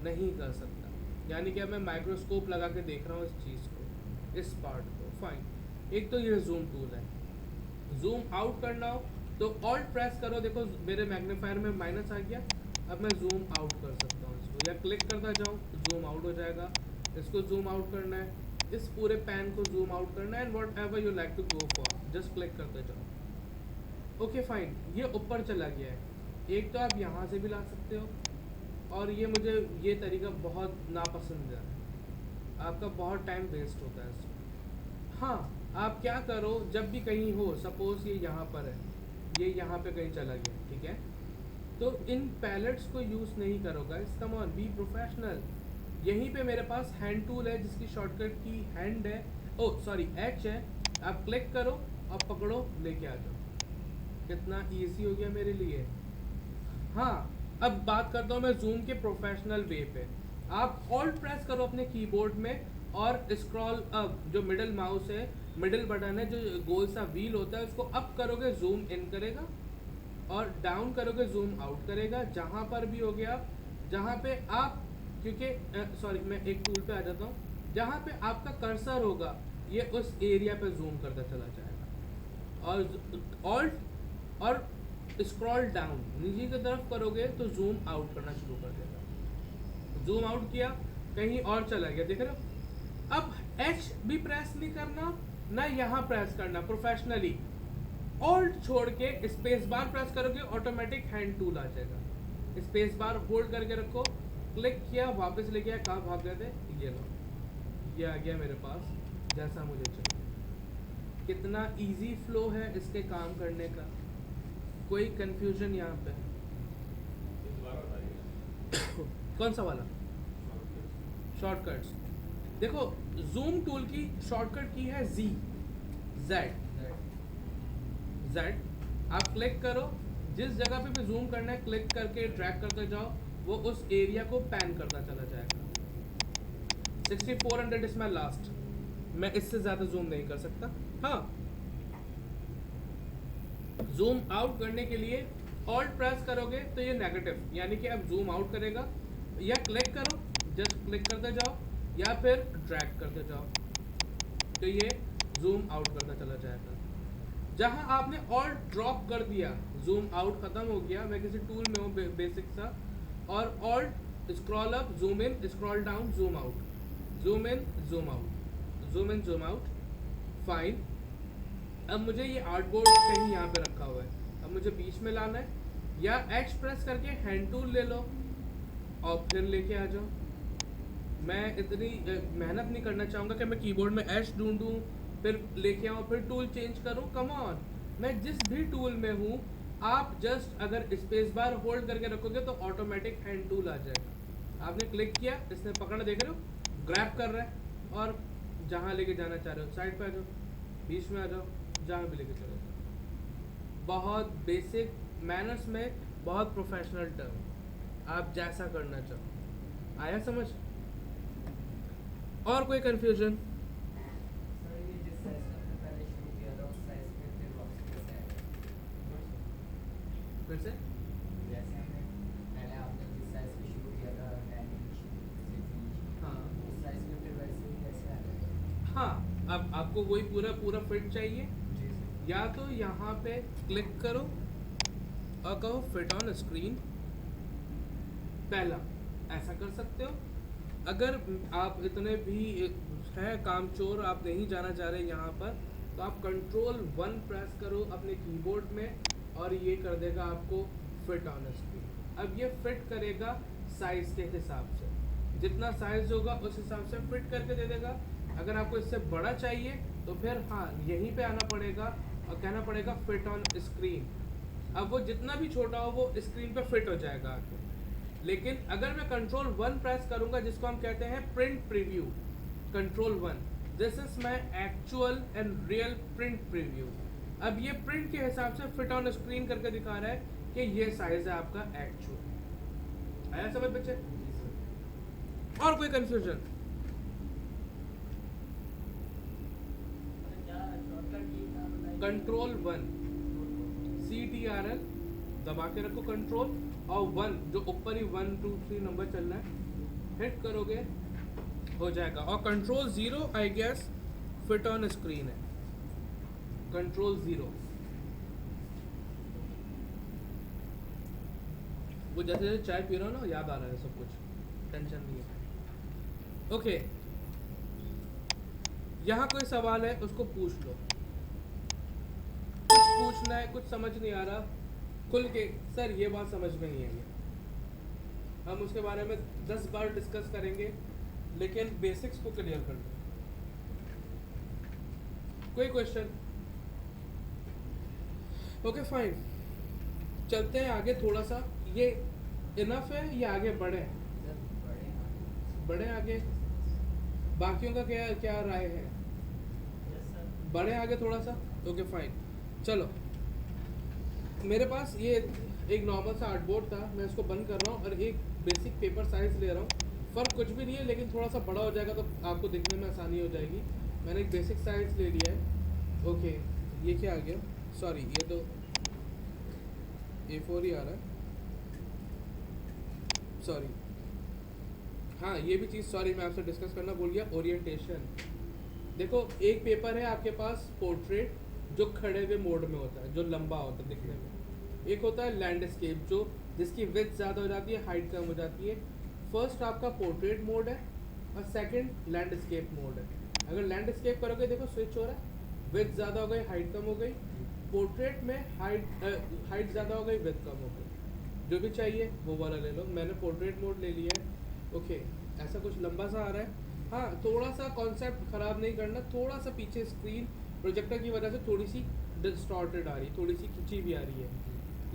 नहीं कर सकता। यानी कि अब मैं माइक्रोस्कोप लगा के देख रहा हूँ इस चीज़ को, इस पार्ट को, फाइन। एक तो ये जूम टूल है। जूम आउट करना हो तो ऑल्ट प्रेस करो, देखो मेरे मैग्नीफायर में माइनस आ गया, अब मैं जूम आउट कर सकता हूँ इसको, या क्लिक करता जाऊँ जूम आउट हो जाएगा। इसको जूम आउट करना है, इस पूरे पैन को जूम आउट करना है, and whatever you like to go for, just click करते जाओ। ओके फाइन, ये ऊपर चला गया है। एक तो आप यहाँ से भी ला सकते हो, और ये मुझे ये तरीका बहुत नापसंद है, आपका बहुत टाइम वेस्ट होता है इसमें। हाँ, आप क्या करो, जब भी कहीं हो, सपोज ये यहाँ पर है, ये यहाँ पे कहीं चला गया, ठीक है, तो इन पैलेट्स को यूज़ नहीं करो guys, come on, be professional. यहीं पे मेरे पास हैंड टूल है जिसकी शॉर्टकट की हैंड है, ओह सॉरी एच है, आप क्लिक करो और पकड़ो, लेके आ जाओ। कितना ईजी हो गया मेरे लिए। हाँ, अब बात करता हूँ मैं जूम के प्रोफेशनल वे पे। आप ऑल्ट प्रेस करो अपने कीबोर्ड में, और स्क्रॉल अप, जो मिडिल माउस है, मिडिल बटन है, जो गोल सा व्हील होता है, उसको अप करोगे जूम इन करेगा, और डाउन करोगे जूम आउट करेगा। जहाँ पर भी हो गया, जहाँ पे आप, क्योंकि सॉरी मैं एक टूल पे आ जाता हूँ, जहाँ पे आपका कर्सर होगा ये उस एरिया पे जूम करता चला जाएगा। और ऑल्ट और स्क्रॉल डाउन नीचे की तरफ करोगे तो जूम आउट करना शुरू कर देगा। जूम आउट किया, कहीं और चला गया, देख रहे हो। अब एच भी प्रेस नहीं करना, ना यहाँ प्रेस करना, प्रोफेशनली ऑल्ट छोड़ के स्पेस बार प्रेस करोगे, ऑटोमेटिक हैंड टूल आ जाएगा। स्पेस बार होल्ड करके रखो, क्लिक किया, वापस ले गया, कहाँ भाग गए थे, ये लो, ये आ गया मेरे पास जैसा मुझे चाहिए। कितना इजी फ्लो है इसके काम करने का, कोई कंफ्यूजन यहाँ पे? दोबारा बताइए। कौन सा वाला? शॉर्टकट्स। देखो जूम टूल की शॉर्टकट की है जेड। आप क्लिक करो, जिस जगह पे भी जूम करना है क्लिक करके ड्रैग करते जाओ, वो उस एरिया को पैन करता चला जाएगा। 6400 इज माई लास्ट, मैं इससे ज़्यादा जूम नहीं कर सकता। हाँ, जूम आउट करने के लिए ऑल्ट प्रेस करोगे तो ये नेगेटिव, यानी कि अब जूम आउट करेगा, या क्लिक करो, जस्ट क्लिक करते जाओ या फिर ड्रैग करते जाओ, तो ये जूम आउट करता चला जाएगा। जहां आपने ऑल्ट ड्रॉप कर दिया, जूम आउट खत्म हो गया, मैं किसी टूल में हूँ बेसिक सा, और alt scroll up, zoom in, scroll down, zoom out, zoom in, zoom out, zoom in, zoom out, fine. अब मुझे ये आर्टबोर्ड कहीं यहाँ पे रखा हुआ है, अब मुझे बीच में लाना है, या एच प्रेस करके हैंड टूल ले लो और फिर लेके आ जाओ। मैं इतनी मेहनत नहीं करना चाहूँगा कि मैं कीबोर्ड में एच ढूंढूँ, फिर लेके आऊँ, फिर टूल चेंज करूँ। कम ऑन, मैं जिस भी टूल में हूँ, आप जस्ट अगर स्पेस बार होल्ड करके रखोगे तो ऑटोमेटिक हैंड टूल आ जाएगा। आपने क्लिक किया, इसने पकड़ा, देख रहे हो, ग्रैब कर रहा है, और जहाँ लेके जाना चाह रहे हो, साइड पे आ जाओ, बीच में आ जाओ, जहाँ भी लेके चले जाओ। बहुत बेसिक मैनर्स में, बहुत प्रोफेशनल टर्म, आप जैसा करना चाहो। आया समझ? और कोई कंफ्यूजन? फिर से जैसे हमने पहले आपने जिस साइज पे शुरू किया था 10 इंच 6 इंच, हाँ उस साइज पे फिर वैसे ही कैसे आ जाएगा? हाँ, अब आपको वही पूरा फिट चाहिए, जी सर। या तो यहाँ पे क्लिक करो और कहो फिट ऑन स्क्रीन, पहला ऐसा कर सकते हो। अगर आप इतने भी हैं कामचोर, आप नहीं जाना चाह रहे यहाँ पर, तो आप कंट्रोल 1 प्रेस करो अपने कीबोर्ड में, और ये कर देगा आपको फिट ऑन स्क्रीन। अब ये फिट करेगा साइज के हिसाब से, जितना साइज होगा उस हिसाब से फिट करके दे देगा। अगर आपको इससे बड़ा चाहिए तो फिर हाँ, यहीं पे आना पड़ेगा और कहना पड़ेगा फिट ऑन स्क्रीन। अब वो जितना भी छोटा हो वो स्क्रीन पे फिट हो जाएगा आके। लेकिन अगर मैं कंट्रोल 1 प्रेस करूंगा, जिसको हम कहते हैं print preview, control 1, this is my actual and real print preview. अब ये प्रिंट के हिसाब से फिट ऑन स्क्रीन करके दिखा रहा है कि ये साइज है आपका एक्चुअल। आया समझ बच्चे? और कोई कंफ्यूजन? कंट्रोल 1 CTRL दबा के रखो, कंट्रोल और 1 जो ऊपर ही 1 2 3 नंबर चल रहा है, हिट करोगे हो जाएगा। और control 0 I guess fit on screen है, कंट्रोल 0। वो जैसे जैसे चाय पी रहा हो ना, याद आ रहा है सब कुछ, टेंशन नहीं है। ओके, यहाँ कोई सवाल है उसको पूछ लो, कुछ पूछना है, कुछ समझ नहीं आ रहा, खुल के सर ये बात समझ में नहीं आई है, हम उसके बारे में 10 बार डिस्कस करेंगे, लेकिन बेसिक्स को क्लियर कर लो। कोई क्वेश्चन? ओके फाइन, चलते हैं आगे थोड़ा सा। ये इनफ है या आगे बढ़े? सर बड़े बढ़े आगे? बाकियों का क्या क्या राय है? बढ़े आगे थोड़ा सा? ओके फाइन, चलो। मेरे पास ये एक नॉर्मल सा आर्टबोर्ड था, मैं इसको बंद कर रहा हूँ और एक बेसिक पेपर साइज ले रहा हूँ। फ़र्क कुछ भी नहीं है, लेकिन थोड़ा सा बड़ा हो जाएगा तो आपको देखने में आसानी हो जाएगी। मैंने एक बेसिक साइज ले लिया है। ओके, ये क्या आ गया? सॉरी, ये तो A4 ही आ रहा है, सॉरी। हाँ, ये भी चीज़, सॉरी मैं आपसे डिस्कस करना भूल गया, ओरिएंटेशन। देखो, एक पेपर है आपके पास पोर्ट्रेट, जो खड़े हुए मोड में होता है, जो लंबा होता है दिखने में। एक होता है लैंडस्केप, जो जिसकी विड्थ ज़्यादा हो जाती है, हाइट कम हो जाती है। फर्स्ट आपका पोर्ट्रेट मोड है और सेकंड लैंडस्केप मोड है। अगर लैंडस्केप करोगे देखो स्विच हो रहा है, विड्थ ज़्यादा हो गई, हाइट कम हो गई। पोर्ट्रेट में हाइट ज़्यादा हो गई, विड्थ कम हो गई। जो भी चाहिए वो वाला ले लो। मैंने पोर्ट्रेट मोड ले लिया है। ओके, ऐसा कुछ लंबा सा आ रहा है। हाँ, थोड़ा सा कॉन्सेप्ट ख़राब नहीं करना, थोड़ा सा पीछे स्क्रीन प्रोजेक्टर की वजह से थोड़ी सी डिस्टॉर्टेड आ रही है, थोड़ी सी खिंची भी आ रही है,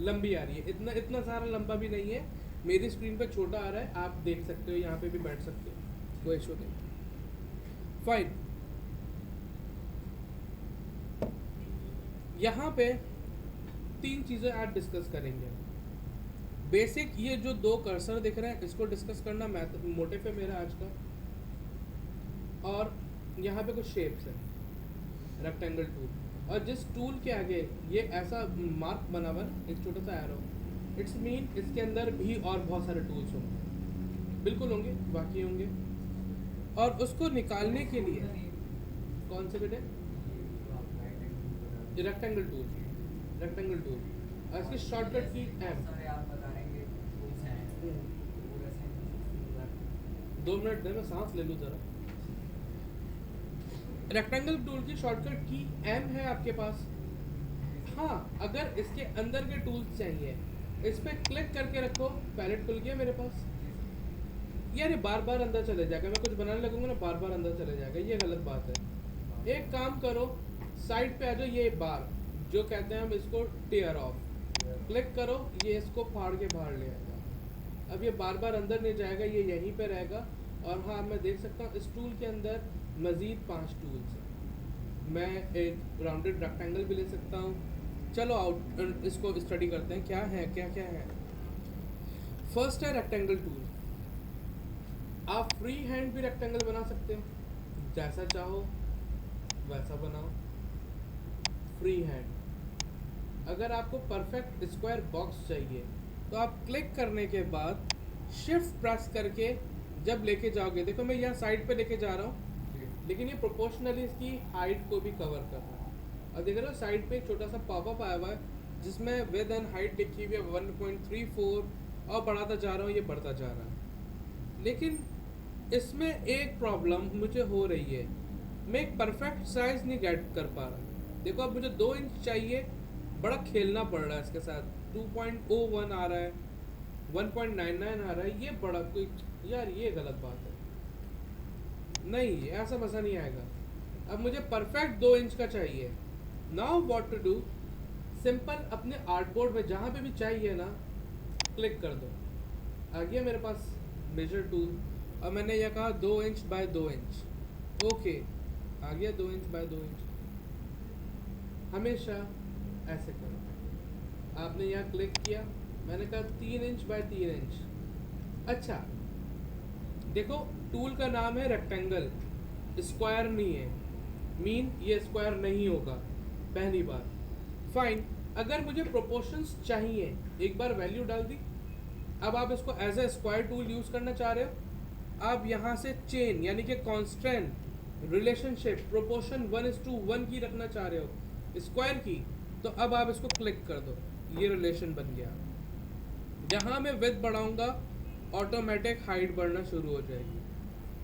लंबी आ रही है। इतना इतना सारा लंबा भी नहीं है। मेरी स्क्रीन पे छोटा आ रहा है, आप देख सकते हो, यहाँ पे भी बैठ सकते हो, कोई इशू नहीं। फाइन। यहाँ पे 3 चीज़ें आज डिस्कस करेंगे। बेसिक ये जो 2 कर्सर दिख रहे हैं इसको डिस्कस करना मोटिव है मेरा आज का। और यहाँ पे कुछ शेप्स हैं, रेक्टेंगल टूल, और जिस टूल के आगे ये ऐसा मार्क बना हुआ है, एक छोटा सा एरो, इट्स मीन इसके अंदर भी और बहुत सारे टूल्स होंगे, बिल्कुल होंगे, बाकी होंगे। और उसको निकालने के लिए कौन से बेटे, रेक्टेंगल टूल, रेक्टेंगल टूल, और इसकी शॉर्टकट की एम। आप बता रहे हैं टूल्स हैं, पूरा से 2 मिनट दे, मैं सांस ले लूँ ज़रा। रेक्टेंगल टूल की शॉर्टकट की एम है आपके पास। हाँ, अगर इसके अंदर के टूल्स चाहिए, इस पर क्लिक करके रखो, पैलेट खुल गया मेरे पास। यार ये बार बार अंदर चले जाएगा, मैं कुछ बनाने लगूंगा ना बार बार अंदर चले जाएगा, ये गलत बात है। एक काम करो, साइड पे आ जाओ, ये बार जो कहते हैं हम इसको टेयर ऑफ, क्लिक करो, ये इसको फाड़ के बाहर ले आएगा। अब ये बार बार अंदर नहीं जाएगा, ये यहीं पे रहेगा। और हाँ, मैं देख सकता हूँ इस टूल के अंदर मज़ीद 5 टूल्स हैं। मैं एक राउंडेड रेक्टेंगल भी ले सकता हूँ। चलो आउट इसको स्टडी करते हैं, क्या है क्या क्या है। फर्स्ट है रेक्टेंगल टूल। आप फ्री हैंड भी रेक्टेंगल बना सकते हो, जैसा चाहो वैसा बनाओ, फ्री हैंड। अगर आपको परफेक्ट स्क्वायर बॉक्स चाहिए तो आप क्लिक करने के बाद शिफ्ट प्रेस करके जब लेके जाओगे, देखो मैं यहाँ साइड पे लेके जा रहा हूँ, लेकिन ये प्रोपोर्शनली इसकी हाइट को भी कवर कर रहा है। और देख रहे हो साइड पे एक छोटा सा पॉपअप आया हुआ है जिसमें विद एंड हाइट लिखी हुई है 1.34, और बढ़ाता जा रहा हूँ, ये बढ़ता जा रहा है। लेकिन इसमें एक प्रॉब्लम मुझे हो रही है, मैं एक परफेक्ट साइज नहीं गेट कर पा रहा। देखो अब मुझे 2 इंच चाहिए, बड़ा खेलना पड़ रहा है इसके साथ। 2.01 आ रहा है, 1.99 आ रहा है, ये बड़ा कोई, यार ये गलत बात है, नहीं ऐसा मज़ा नहीं आएगा। अब मुझे परफेक्ट 2 इंच का चाहिए। Now what to do, simple अपने आर्टबोर्ड में जहाँ पे भी चाहिए ना, क्लिक कर दो, आ गया मेरे पास मेजर टूल। और मैंने यह कहा 2 इंच बाय 2 इंच, ओके आ गया 2 इंच बाय 2 इंच। हमेशा ऐसे करो। आपने यहाँ क्लिक किया, मैंने कहा 3 इंच बाय 3 इंच। अच्छा देखो, टूल का नाम है रेक्टेंगल, स्क्वायर नहीं है, मीन ये स्क्वायर नहीं होगा, पहली बात। फाइन, अगर मुझे प्रोपोर्शंस चाहिए, एक बार वैल्यू डाल दी, अब आप इसको as a square tool use करना चाह रहे हो। आप यहाँ से चेन यानी कि कांस्टेंट, रिलेशनशिप, प्रोपोर्शन 1:1 की रखना चाह रहे हो स्क्वायर की, तो अब आप इसको क्लिक कर दो, ये रिलेशन बन गया। जहाँ मैं विड्थ बढ़ाऊँगा ऑटोमेटिक हाइट बढ़ना शुरू हो जाएगी,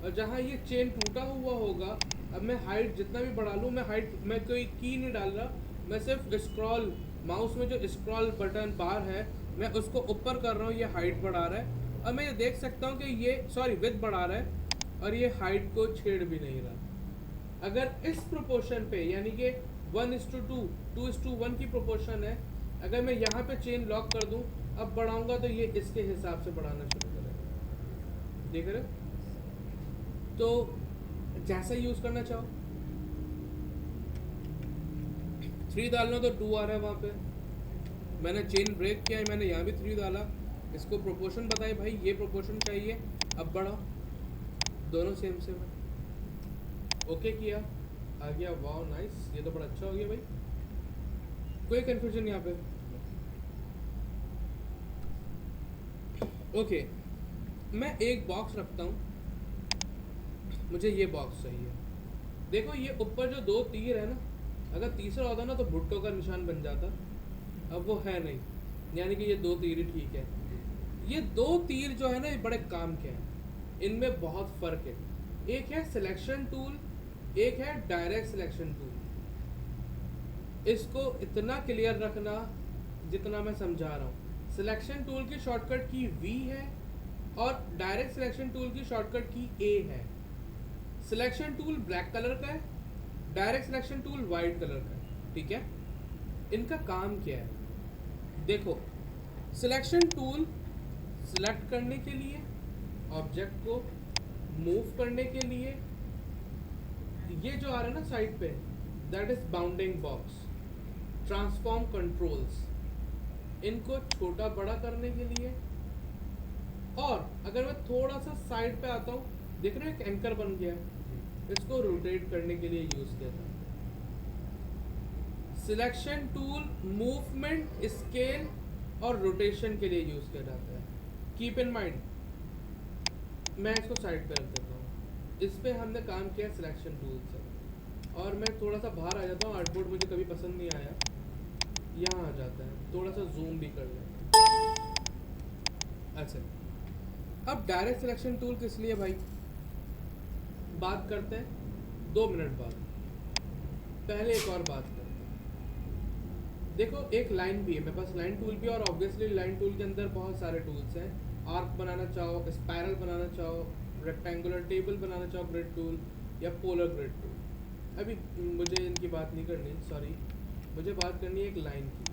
और जहाँ ये चेन टूटा हुआ होगा, अब मैं हाइट जितना भी बढ़ा लूँ, मैं कोई की नहीं डाल रहा, मैं सिर्फ स्क्रॉल, माउस में जो स्क्रॉल बटन बार है मैं उसको ऊपर कर रहा हूँ, ये हाइट बढ़ा रहा है। और मैं ये देख सकता हूँ कि ये विड्थ बढ़ा रहा है और ये हाइट को छेड़ भी नहीं रहा। अगर इस प्रोपोर्शन पे यानी कि 1:2, 2:1 की प्रोपोर्शन है, अगर मैं यहाँ पे चेन लॉक कर दूँ, अब बढ़ाऊँगा तो ये इसके हिसाब से बढ़ाना शुरू करेगा, देख रहे हो। तो जैसा यूज़ करना चाहो, 3 डालना तो 2 आ रहा है वहाँ पे, मैंने चेन ब्रेक किया है, मैंने यहाँ भी 3 डाला, इसको प्रोपोर्शन बताई भाई ये प्रोपोर्शन चाहिए, अब बढ़ाओ, दोनों सेम सेम है, ओके किया, आ गया, वाह नाइस, ये तो बड़ा अच्छा हो गया भाई, कोई कंफ्यूजन यहाँ पे। ओके, मैं एक बॉक्स रखता हूँ, मुझे ये बॉक्स चाहिए। देखो ये ऊपर जो 2 तीर है ना, अगर तीसरा होता ना तो भुट्टो का निशान बन जाता, अब वो है नहीं, यानी कि ये दो तीर ही ठीक है। ये दो तीर जो है ना ये बड़े काम के हैं, इनमें बहुत फ़र्क है। एक है सिलेक्शन टूल, एक है डायरेक्ट सिलेक्शन टूल। इसको इतना क्लियर रखना जितना मैं समझा रहा हूँ। सिलेक्शन टूल की शॉर्टकट की V है और डायरेक्ट सिलेक्शन टूल की शॉर्टकट की A है। सिलेक्शन टूल ब्लैक कलर का है, direct selection tool white colour का है, ठीक है। इनका काम क्या है, देखो सिलेक्शन टूल सिलेक्ट करने के लिए, ऑब्जेक्ट को मूव करने के लिए, ये जो आ रहा है ना साइड पे, that is bounding box. Transform controls, इनको छोटा बड़ा करने के लिए। और अगर मैं थोड़ा सा साइड पे आता हूँ, देख रहे हो एक एंकर बन गया है, इसको रोटेट करने के लिए यूज किया था। सिलेक्शन टूल मूवमेंट, स्केल और रोटेशन के लिए यूज किया जाता है। कीप इन माइंड, मैं इसको साइड पे रख देता हूँ। इस पे हमने काम किया सिलेक्शन टूल से। और मैं थोड़ा सा बाहर आ जाता हूँ, आर्टबोर्ड मुझे कभी पसंद नहीं आया, यहाँ आ जाता है, थोड़ा सा जूम भी कर लेते हैं। अच्छा, अब डायरेक्ट सिलेक्शन टूल किस लिए भाई, बात करते हैं 2 मिनट बाद। पहले एक और बात करते हैं। देखो एक लाइन भी है मेरे पास, लाइन टूल भी है, और ऑब्वियसली लाइन टूल के अंदर बहुत सारे टूल्स हैं। आर्क बनाना चाहो, स्पाइरल बनाना चाहो, रेक्टेंगुलर टेबल बनाना चाहो ग्रिड टूल, या पोलर ग्रिड टूल। अभी मुझे इनकी बात नहीं करनी, सॉरी, मुझे बात करनी है एक लाइन की।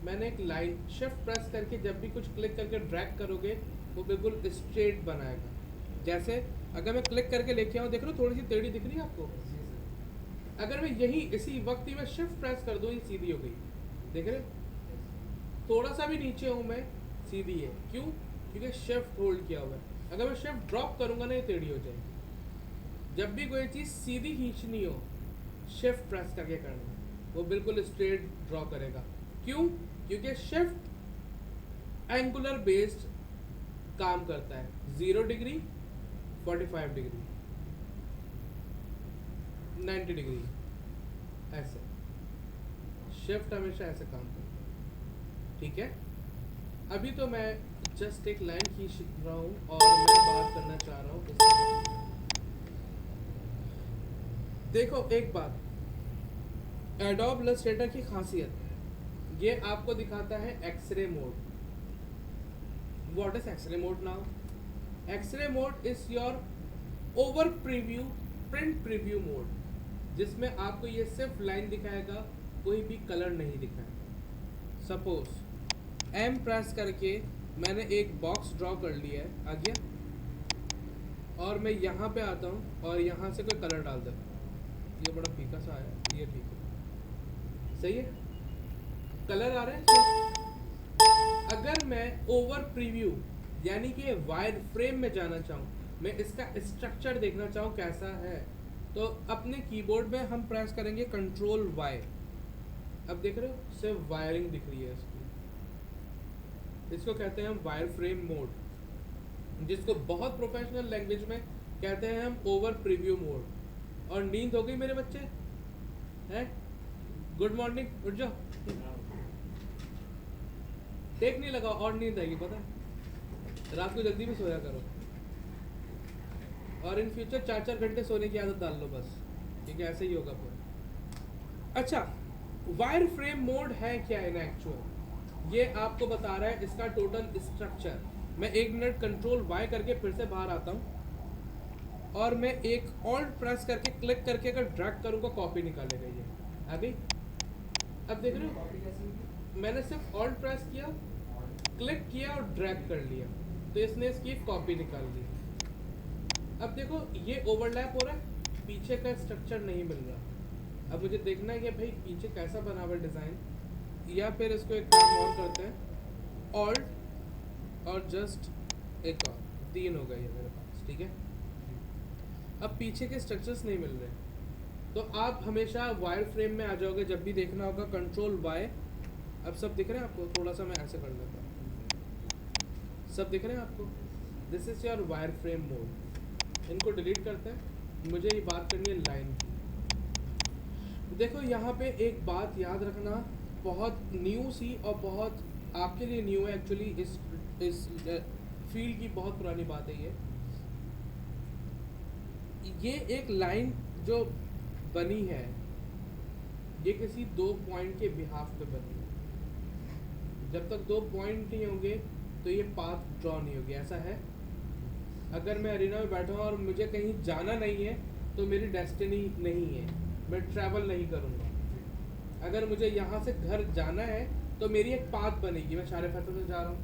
मैंने एक लाइन शिफ्ट प्रेस करके जब भी कुछ क्लिक करके ड्रैग करोगे वो बिल्कुल स्ट्रेट बनाएगा। जैसे अगर मैं क्लिक करके लेके आऊँ, देख रहे हो थोड़ी सी टेढ़ी दिख रही है आपको, अगर मैं यही इसी वक्त ही मैं शिफ्ट प्रेस कर दूँ, ये सीधी हो गई, देख रहे हो? थोड़ा सा भी नीचे हूँ मैं, सीधी है। क्यों? क्योंकि शिफ्ट होल्ड किया हुआ है। अगर मैं शिफ्ट ड्रॉप करूँगा ना, ये टेढ़ी हो जाएगी। जब भी कोई चीज़ सीधी खींचनी हो, शिफ्ट प्रेस करके करना, वो बिल्कुल स्ट्रेट ड्रॉ करेगा। क्यों? क्योंकि शिफ्ट एंगुलर बेस्ड काम करता है। 0 डिग्री, 45 डिग्री, 90 डिग्री, ऐसे शिफ्ट हमेशा ऐसे काम करता है, ठीक है। अभी तो मैं जस्ट एक लाइन खींच रहा हूँ और मैं बात करना चाह रहा हूँ इसके। देखो एक बात, एडोब इलस्ट्रेटर की खासियत, ये आपको दिखाता है x ray mode. What is x ray mode now? X ray mode is your over preview, print preview mode, जिसमें आपको ये सिर्फ लाइन दिखाएगा, कोई भी कलर नहीं दिखाएगा। सपोज एम प्रेस करके मैंने एक बॉक्स ड्रॉ कर लिया है, आ गया, और मैं यहाँ पे आता हूँ और यहाँ से कोई कलर डाल देता हूँ। ये बड़ा फीका सा है, ये ठीक है, सही है, कलर आ रहे हैं। अगर मैं ओवर प्रीव्यू यानी कि वायर फ्रेम में जाना चाहूँ, मैं इसका स्ट्रक्चर देखना चाहूँ कैसा है, तो अपने कीबोर्ड में हम प्रेस करेंगे कंट्रोल वाई। अब देख रहे हो सिर्फ वायरिंग दिख रही है इसकी। इसको कहते हैं हम वायर फ्रेम मोड, जिसको बहुत प्रोफेशनल लैंग्वेज में कहते हैं हम ओवर प्रीव्यू मोड। और नींद हो गई मेरे बच्चे हैं? गुड मॉर्निंग, उठ जाओ, टेक नहीं लगा और नींद आएगी, पता है। रात को जल्दी भी सोया करो, और इन फ्यूचर 4-4 घंटे सोने की आदत डाल लो बस, क्योंकि ऐसे ही होगा फिर। अच्छा, वायर फ्रेम मोड है क्या इन एक्चुअल, ये आपको बता रहा है इसका टोटल स्ट्रक्चर। मैं 1 मिनट कंट्रोल वाई करके फिर से बाहर आता हूँ, और मैं एक ऑल्ट प्रेस करके क्लिक करके अगर ड्रैग करूँगा, कॉपी निकालेगा ये। अभी अब देख रहे हो, मैंने सिर्फ ऑल्ट प्रेस किया, क्लिक किया और ड्रैग कर लिया, तो इसने इसकी कॉपी निकाल ली। अब देखो ये ओवरलैप हो रहा है, पीछे का स्ट्रक्चर नहीं मिल रहा। अब मुझे देखना है कि भाई पीछे कैसा बना हुआ डिज़ाइन, या फिर इसको एक काम और करते हैं, ऑल्ट और जस्ट एक और, 3 हो गए ये मेरे पास, ठीक है। अब पीछे के स्ट्रक्चर्स नहीं मिल रहे, तो आप हमेशा वायर फ्रेम में आ जाओगे जब भी देखना होगा, कंट्रोल वाई। अब सब दिख रहे हैं आपको? थोड़ा सा मैं ऐसे कर लेता हूँ, सब दिख रहे हैं आपको? This is your wire frame mode. इनको डिलीट करते हैं, मुझे ये बात करनी है लाइन की। देखो यहाँ पे एक बात याद रखना, बहुत न्यू सी और बहुत आपके लिए न्यू है एक्चुअली, इस फील्ड की बहुत पुरानी बात है ये एक लाइन जो बनी है ये किसी दो पॉइंट के बिहाफ पे बनी है। जब तक दो पॉइंट नहीं होंगे तो ये पाथ ड्रॉ नहीं होगी, ऐसा है। अगर मैं अरीना में बैठा हूँ और मुझे कहीं जाना नहीं है तो मेरी डेस्टिनी नहीं है, मैं ट्रैवल नहीं करूँगा। अगर मुझे यहाँ से घर जाना है तो मेरी एक पाथ बनेगी, मैं शारे फैसल से जा रहा हूँ,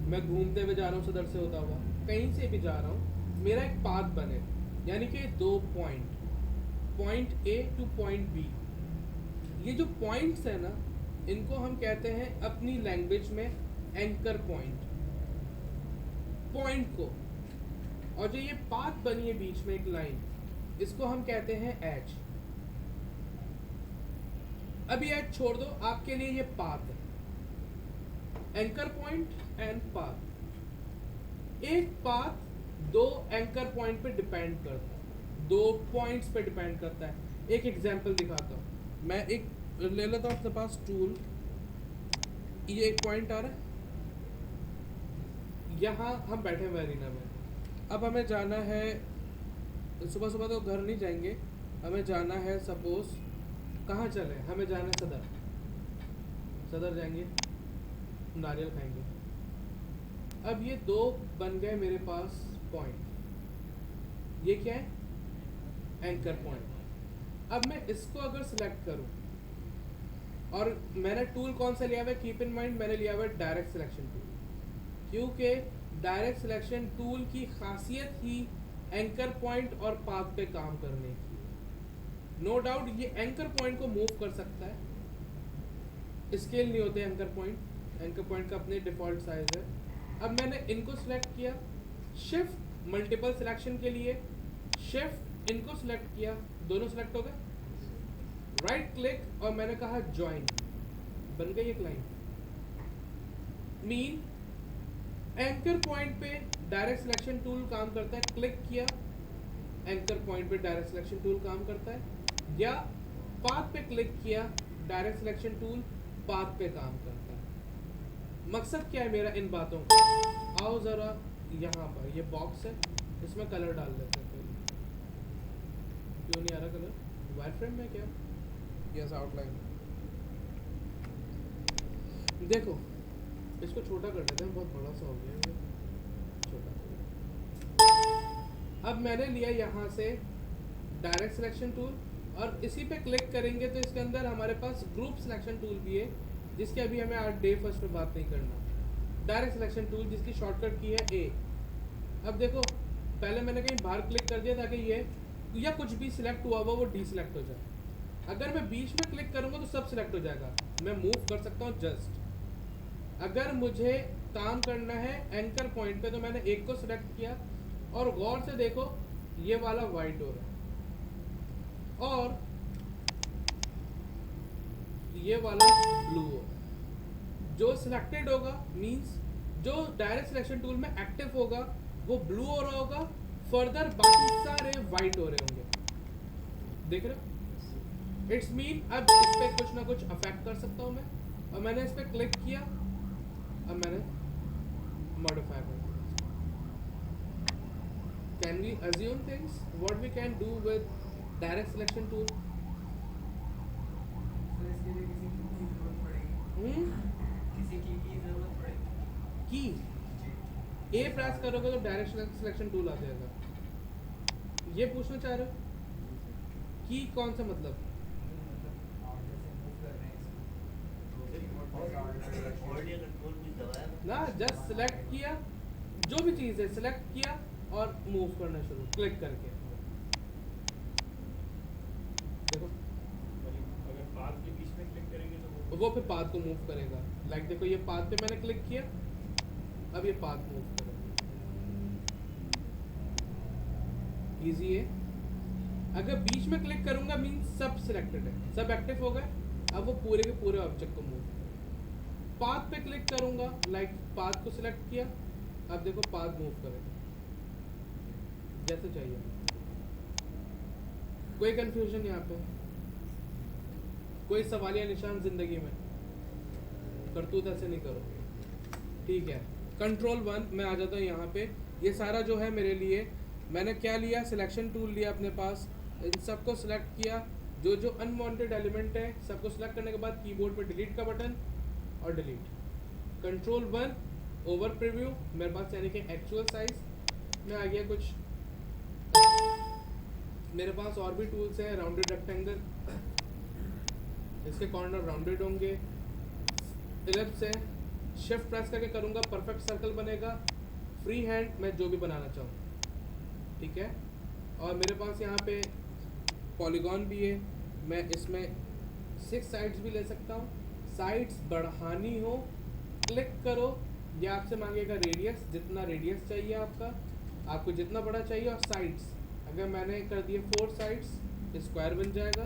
मैं घूमते हुए जा रहा हूँ सदर से होता हुआ, कहीं से भी जा रहा हूँ, मेरा एक पाथ बने, यानी कि दो point A to point B. ये जो पॉइंट्स है ना, इनको हम कहते हैं अपनी लैंग्वेज में एंकर पॉइंट को। और जो ये पाथ बनी है बीच में एक लाइन, इसको हम कहते हैं एज। अभी एज छोड़ दो, आपके लिए ये पाथ है, एंकर पॉइंट एंड पाथ। एक पाथ दो एंकर पॉइंट पे डिपेंड करता है, दो पॉइंट्स पे डिपेंड करता है। एक एग्जांपल दिखाता हूँ, मैं एक ले लेता हूँ अपने पास टूल, ये एक पॉइंट आ रहा है, यहाँ हम बैठे हुए अरीना में। अब हमें जाना है, सुबह सुबह तो घर नहीं जाएंगे, हमें जाना है सपोज, कहाँ चले, हमें जाना है सदर जाएंगे, नारियल खाएंगे। अब ये दो बन गए मेरे पास पॉइंट, ये क्या है, एंकर पॉइंट। अब मैं इसको अगर सिलेक्ट करूं, और मैंने टूल कौन सा लिया हुआ है, कीप इन माइंड मैंने लिया हुआ है डायरेक्ट सिलेक्शन टूल, क्योंकि डायरेक्ट सिलेक्शन टूल की खासियत ही एंकर पॉइंट और पाथ पे काम करने की। नो डाउट ये एंकर पॉइंट को मूव कर सकता है, स्केल नहीं होते एंकर पॉइंट का अपने डिफॉल्ट साइज है। अब मैंने इनको सिलेक्ट किया, शिफ्ट मल्टीपल सिलेक्शन के लिए शिफ्ट इनको सिलेक्ट किया, दोनों सिलेक्ट हो गए, राइट क्लिक और मैंने कहा ज्वाइन, बन गई एक लाइन। मीन एंकर पॉइंट पे डायरेक्ट सिलेक्शन टूल काम करता है, क्लिक किया एंकर पॉइंट पे डायरेक्ट सिलेक्शन टूल काम करता है, या पाथ पे क्लिक किया डायरेक्ट सिलेक्शन टूल पाथ पे काम करता है। मकसद क्या है मेरा इन बातों का, आओ जरा यहाँ पर ये बॉक्स है, इसमें कलर डाल देते हैं। क्यों नहीं आ रहा कलर, वायर फ्रेम में क्या, यस आउटलाइन। देखो इसको छोटा कर देते हैं, बहुत बड़ा सा हो गया ये, छोटा। अब मैंने लिया यहाँ से डायरेक्ट सिलेक्शन टूल और इसी पे क्लिक करेंगे तो इसके अंदर हमारे पास ग्रुप सिलेक्शन टूल भी है, जिसके अभी हमें आज डे फर्स्ट में बात नहीं करना। डायरेक्ट सिलेक्शन टूल जिसकी शॉर्टकट की है ए। अब देखो पहले मैंने कहीं बाहर क्लिक कर दिया ताकि ये या कुछ भी सिलेक्ट हुआ वो डी सिलेक्ट हो जाए। अगर मैं बीच में क्लिक करूँगा तो सब सिलेक्ट हो जाएगा, मैं मूव कर सकता हूँ जस्ट। अगर मुझे काम करना है एंकर पॉइंट पे तो मैंने एक को सिलेक्ट किया और गौर से देखो ये वाला वाइट हो रहा है और ये वाला ब्लू हो। जो सिलेक्टेड होगा मींस जो डायरेक्ट सिलेक्शन टूल में एक्टिव होगा वो ब्लू हो रहा होगा, फर्दर बाकी सारे वाइट हो रहे होंगे। देख रहे हो, इट्स मीन अब इस पे कुछ ना कुछ अफेक्ट कर सकता हूँ मैं, और मैंने इस पे क्लिक किया, अब मैंने मॉडिफाई कर दिया। Can we assume things what we can do with direct selection tool? तो इसके लिए किसी की जरूरत पड़ेगी, किसी की जरूरत पड़ेगी। की ए प्रेस करोगे तो डायरेक्ट सिलेक्शन टूल आ जाएगा। ये पूछना चाह रहे हो की कौन सा मतलब? आप जैसे मूव कर रहे हैं इसको, तो ऑल्ट या कंट्रोल कुछ दबाया ना, जस्ट सिलेक्ट किया, जो भी चीज़ है सिलेक्ट किया और मूव करना शुरू क्लिक करके। देखो अगर पाथ के बीच में क्लिक करेंगे तो वो फिर पाथ को मूव करेगा। लाइक देखो ये पाथ पे मैंने क्लिक किया, अब ये पाथ मूव करेगा। इजी है। अगर बीच में क्लिक करूंगा मीन्स सब सिलेक्टेड है, सब एक्टिव हो गए, अब वो पूरे के पूरे ऑब्जेक्ट को मूव करेगा। पाथ पे क्लिक करूंगा, लाइक पाथ को सिलेक्ट किया, अब देखो पाथ मूव करेगा जैसे चाहिए। कोई कंफ्यूजन यहाँ पे? कोई सवालिया निशान जिंदगी में, करतूत ऐसे नहीं करोगे, ठीक है। कंट्रोल 1 मैं आ जाता हूँ यहाँ पे। ये सारा जो है मेरे लिए, मैंने क्या लिया, सिलेक्शन टूल लिया अपने पास, इन सबको सिलेक्ट किया, जो जो अनवांटेड एलिमेंट है सबको सिलेक्ट करने के बाद कीबोर्ड पे डिलीट का बटन और डिलीट। कंट्रोल 1 ओवर प्रीव्यू मेरे पास, यानी कि एक्चुअल साइज में आ गया कुछ। मेरे पास और भी टूल्स हैं, राउंडेड रेक्टेंगल, इसके कॉर्नर राउंडेड होंगे, इलिप्स है, शिफ्ट प्रेस करके करूँगा परफेक्ट सर्कल बनेगा, फ्री हैंड मैं जो भी बनाना चाहूँ, ठीक है। और मेरे पास यहाँ पे पॉलीगॉन भी है, मैं इसमें 6 साइड्स भी ले सकता हूँ। साइड्स बढ़ानी हो क्लिक करो, ये आपसे मांगेगा रेडियस, जितना रेडियस चाहिए आपको जितना बड़ा चाहिए, और साइड्स अगर मैंने कर दिए 4 साइड्स स्क्वायर बन जाएगा,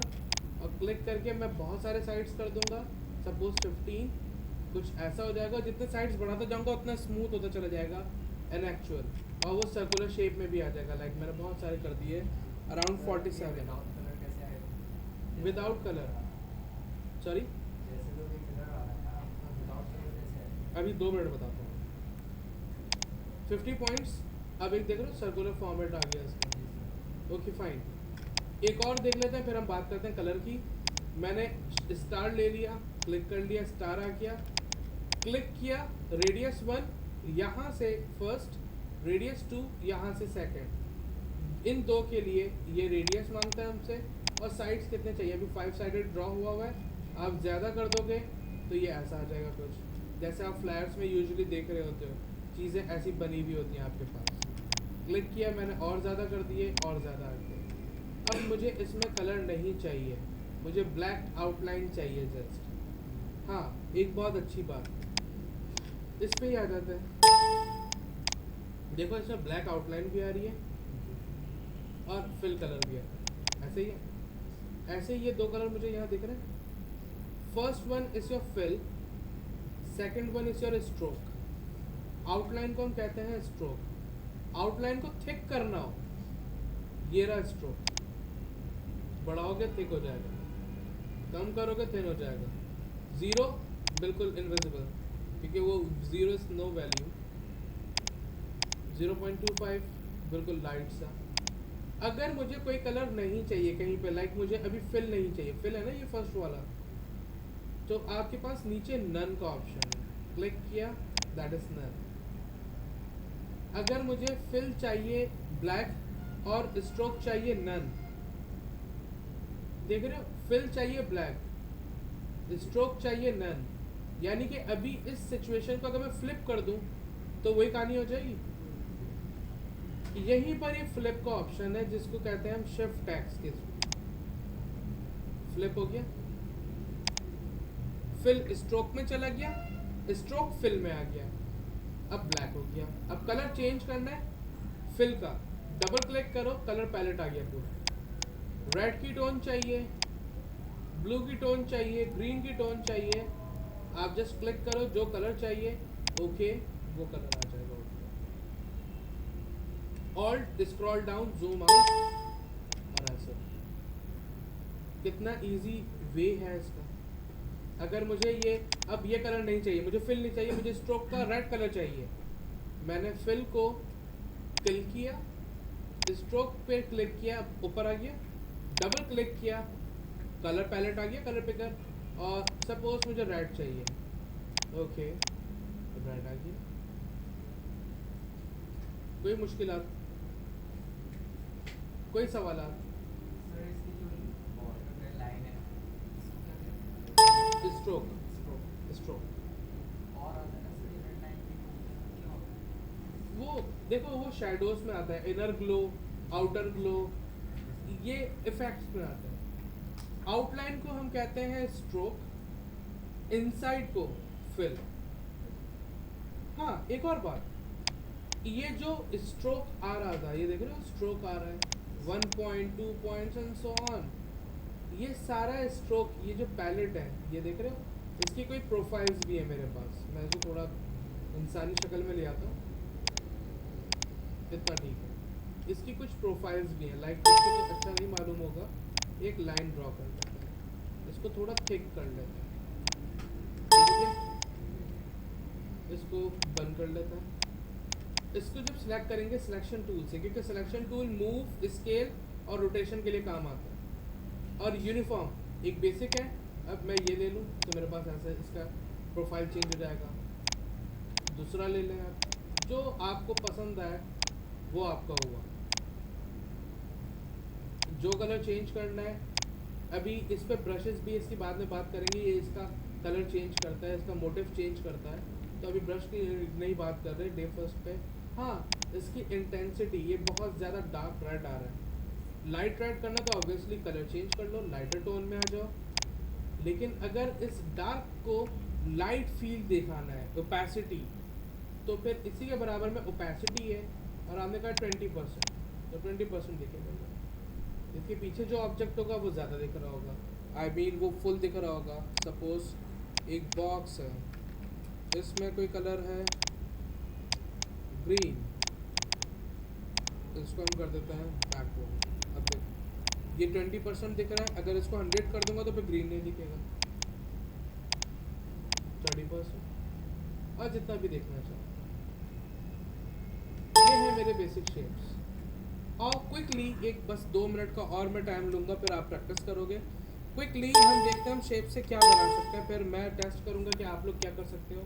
और क्लिक करके मैं बहुत सारे साइड्स कर दूंगा, सपोज 15, कुछ ऐसा हो जाएगा। जितने साइड्स बढ़ाता जाऊंगा उतना स्मूथ होता चला जाएगा एन एक्चुअल, और वो सर्कुलर शेप में भी आ जाएगा। लाइक मैंने बहुत सारे कर दिए, अराउंड 47 कलर कैसे आएगा? विदाउट कलर, सॉरी जैसे तो भी कलर आ रहा है ना, आपका विदाउट कलर कैसे आएगा? अभी 2 मिनट बताता हूँ। 50 पॉइंट्स, अब एक देख रहे हो सर्कुलर फॉर्मेट आ गया इसका, ओके फाइन। एक और देख लेते हैं, फिर हम बात करते हैं कलर की। मैंने स्टार ले लिया, क्लिक कर लिया, स्टार आ गया, क्लिक किया, रेडियस 1 यहाँ से फर्स्ट, रेडियस 2 यहाँ से सेकंड, इन दो के लिए ये रेडियस मांगता है हमसे, और साइड्स कितने चाहिए, अभी 5 साइडेड ड्रॉ हुआ है। आप ज़्यादा कर दोगे तो ये ऐसा आ जाएगा कुछ, जैसे आप फ्लैट्स में यूजुअली देख रहे होते हो, चीज़ें ऐसी बनी हुई होती हैं आपके पास। क्लिक किया मैंने, और ज़्यादा कर दिए, और ज़्यादा आ गए। अब मुझे इसमें कलर नहीं चाहिए, मुझे ब्लैक आउटलाइन चाहिए जस्ट। हाँ, एक बहुत अच्छी बात, इस पे ही आ जाता है, देखो इसमें ब्लैक आउटलाइन भी आ रही है और फिल कलर भी है, ऐसे ही है। ऐसे ही ये 2 कलर मुझे यहाँ दिख रहे हैं। First one is your fill, second one is your stroke. Outline को हम कहते हैं स्ट्रोक। आउटलाइन को थिक करना हो, ये रहा स्ट्रोक, बढ़ाओगे थिक हो जाएगा, कम करोगे थिन हो जाएगा। 0 बिल्कुल इनविजिबल, क्योंकि वो 0 इज नो वैल्यू। 0.25 बिल्कुल लाइट सा। अगर मुझे कोई कलर नहीं चाहिए कहीं पे, लाइक मुझे अभी फिल नहीं चाहिए, फिल है ना ये फर्स्ट वाला, तो आपके पास नीचे नन का ऑप्शन है, क्लिक किया, दैट इज नन। अगर मुझे फिल चाहिए ब्लैक और स्ट्रोक चाहिए नन, देख रहे हो, फिल चाहिए ब्लैक, स्ट्रोक चाहिए नन, यानी कि अभी इस सिचुएशन को अगर मैं फ्लिप कर दूं तो वही कहानी हो जाएगी। यहीं पर ये फ्लिप का ऑप्शन है, जिसको कहते हैं हम शिफ्ट टैक्स के थ्रू। फ्लिप हो गया, फिल स्ट्रोक में चला गया, स्ट्रोक फिल में आ गया, अब ब्लैक हो गया। अब कलर चेंज करना है फिल का, डबल क्लिक करो, कलर पैलेट आ गया पूरा। रेड की टोन चाहिए, ब्लू की टोन चाहिए, ग्रीन की टोन चाहिए, आप जस्ट क्लिक करो, जो कलर चाहिए ओके, वो कलर आ जाएगा। Alt scroll down, zoom out, और ऐसे। कितना इजी वे है इसका। अगर मुझे ये अब ये कलर नहीं चाहिए, मुझे फिल नहीं चाहिए, मुझे स्ट्रोक का रेड कलर चाहिए, मैंने फिल को किल किया, स्ट्रोक पे क्लिक किया, ऊपर आ गया, डबल क्लिक किया, कलर पैलेट आ गया, कलर पिकर, और सपोज मुझे रेड चाहिए, ओके रेड आ गया। कोई मुश्किलात, कोई सवालात? सर इसकी जो बॉर्डर में लाइन है, इसको क्या कहते हैं? Stroke, stroke. स्ट्रोक और आता है ना सर इनर लाइन भी, क्यों होता है? वो देखो, वो शैडोज में आता है, इनर ग्लो, आउटर ग्लो, ये इफेक्ट्स में आता है। आउटलाइन को हम कहते हैं स्ट्रोक, इनसाइड को फिल। हाँ, एक और बात, ये जो स्ट्रोक आ रहा था, ये देख रहे हो स्ट्रोक आ रहा है 1 point 2 points and so on, ये सारा स्ट्रोक, ये जो पैलेट है ये देख रहे हो, इसकी कोई प्रोफाइल्स भी है मेरे पास, मैं इसको थोड़ा इंसानी शक्ल में ले आता हूँ, इतना ठीक है। इसकी कुछ प्रोफाइल्स भी हैं, लाइक इसको तो अच्छा नहीं मालूम होगा, एक लाइन ड्रॉ कर देते हैं, इसको थोड़ा थिक कर लेते हैं, ठीक है। इसको बंद कर लेते हैं। इसको जब सिलेक्ट करेंगे सिलेक्शन टूल से, क्योंकि सिलेक्शन टूल मूव, स्केल और रोटेशन के लिए काम आता है। और यूनिफॉर्म एक बेसिक है। अब मैं ये ले लूँ तो मेरे पास ऐसा इसका प्रोफाइल चेंज हो जाएगा। दूसरा ले लें आप, जो आपको पसंद आए वो आपका हुआ। जो कलर चेंज करना है, अभी इस पे ब्रशेस भी इसकी बाद में बात करेंगे, ये इसका कलर चेंज करता है, इसका मोटिव चेंज करता है। तो अभी ब्रश की नहीं बात कर रहे डे फर्स्ट पे। हाँ, इसकी इंटेंसिटी, ये बहुत ज़्यादा डार्क रेड आ रहा है। लाइट रेड करना तो ऑब्वियसली कलर चेंज कर लो, लाइटर टोन में आ जाओ। लेकिन अगर इस डार्क को लाइट फील दिखाना है, ओपेसिटी, तो फिर इसी के बराबर में ओपेसिटी है और आपने कहा 20%, तो 20% दिखेगा। इसके पीछे जो ऑब्जेक्ट होगा वो ज़्यादा दिख रहा होगा, आई मीन वो फुल दिख रहा होगा। सपोज एक बॉक्स है, इसमें कोई कलर है ग्रीन, इसको हम कर देते हैं बैकवर्ड। अब देखो ये 20% दिख रहा है, अगर इसको 100 कर दूंगा तो फिर ग्रीन नहीं दिखेगा। 30% और जितना भी देखना चाहो। ये है मेरे बेसिक शेप्स। और क्विकली एक बस 2 मिनट का और मैं टाइम लूँगा, फिर आप प्रैक्टिस करोगे। क्विकली हम देखते हैं हम शेप से क्या बना सकते हैं, फिर मैं टेस्ट करूँगा कि आप लोग क्या कर सकते हो।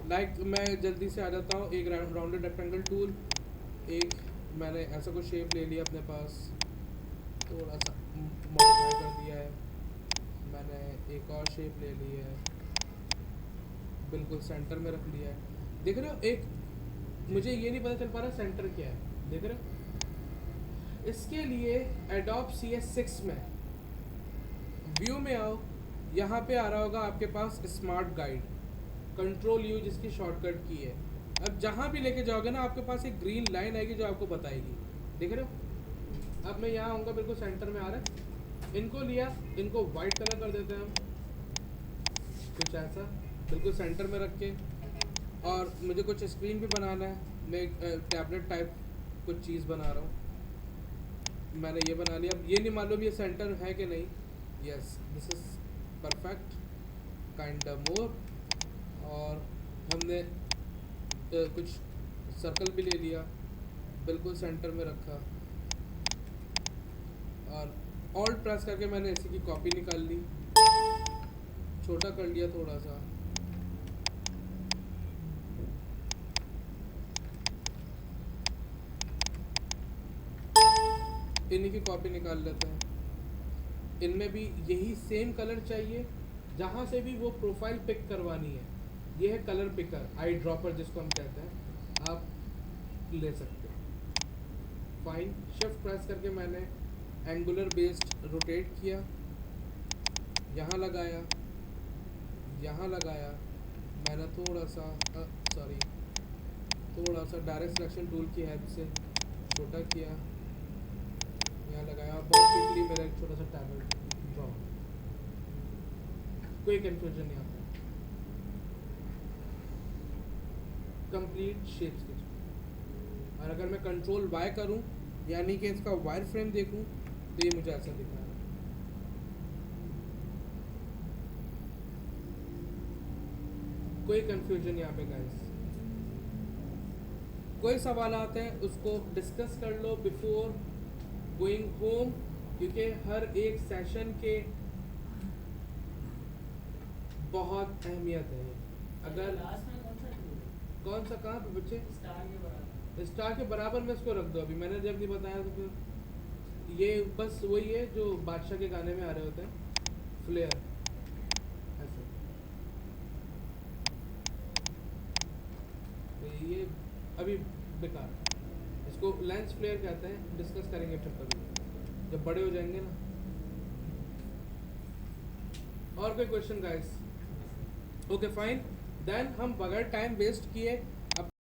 लाइक मैं जल्दी से आ जाता हूँ। एक राउंडेड रेक्टेंगल टूल, एक मैंने ऐसा कुछ शेप ले लिया अपने पास, थोड़ा सा मॉडिफाई कर दिया है। मैंने एक और शेप ले ली है, बिल्कुल सेंटर में रख लिया है। देख रहे हो, एक मुझे ये नहीं पता चल पा रहा सेंटर क्या है, देख रहे हो। इसके लिए एडोब CS6 में व्यू में आओ, यहाँ पे आ रहा होगा आपके पास स्मार्ट गाइड, कंट्रोल यू जिसकी शॉर्टकट की है। अब जहाँ भी लेके जाओगे ना, आपके पास एक ग्रीन लाइन आएगी जो आपको बताएगी, देख रहे हो। अब मैं यहाँ आऊँगा, बिल्कुल सेंटर में आ रहा है। इनको लिया, इनको वाइट कलर कर देते हैं हम, कुछ ऐसा बिल्कुल सेंटर में रख के। और मुझे कुछ स्क्रीन भी बनाना है, मैं एक टैबलेट टाइप कुछ चीज़ बना रहा हूँ। मैंने ये बना लिया। अब ये नहीं मालूम ये सेंटर है कि नहीं। Yes, this is perfect, kind more. और हमने कुछ सर्कल भी ले लिया, बिल्कुल सेंटर में रखा। और ऑल्ट प्रेस करके मैंने इसी की कॉपी निकाल ली, छोटा कर लिया थोड़ा सा। इन्हीं की कॉपी निकाल लेते हैं। इनमें भी यही सेम कलर चाहिए, जहाँ से भी वो प्रोफाइल पिक करवानी है। ये है कलर पिकर, आई ड्रॉपर जिसको हम कहते हैं, आप ले सकते हो। फाइन, शिफ्ट प्रेस करके मैंने एंगुलर बेस्ड रोटेट किया, यहाँ लगाया, यहाँ लगाया। मैंने थोड़ा सा डायरेक्ट सिलेक्शन टूल की हेल्प से छोटा किया, यहाँ लगाया। बहुत क्विकली मेरा एक छोटा सा टैबलेट ड्रॉ, कोई कंफ्यूजन नहीं आता। Complete shape sketch. और अगर मैं कंट्रोल Y करूं, यानी कि इसका वायर फ्रेम देखूं, तो ये मुझे ऐसा दिख रहा है। कोई कंफ्यूजन यहाँ पे गाइस? कोई सवाल आते हैं उसको डिस्कस कर लो बिफोर गोइंग होम, क्योंकि हर एक सेशन के बहुत अहमियत है। अगर लास्ट में कौन सा टूल है? कौन सा, कहाँ पे बच्चे? स्टार के बराबर। स्टार के बराबर में इसको रख दो। अभी मैंने जब नहीं बताया तो फिर ये बस वही है जो बादशाह के गाने में आ रहे होते हैं, फ्लेयर ऐसे। तो ये अभी बेकार है, इसको लेंस फ्लेयर कहते हैं। डिस्कस करेंगे फिर कभी जब बड़े हो जाएंगे ना। और कोई question guys? Okay fine, then हम बगैर टाइम वेस्ट किए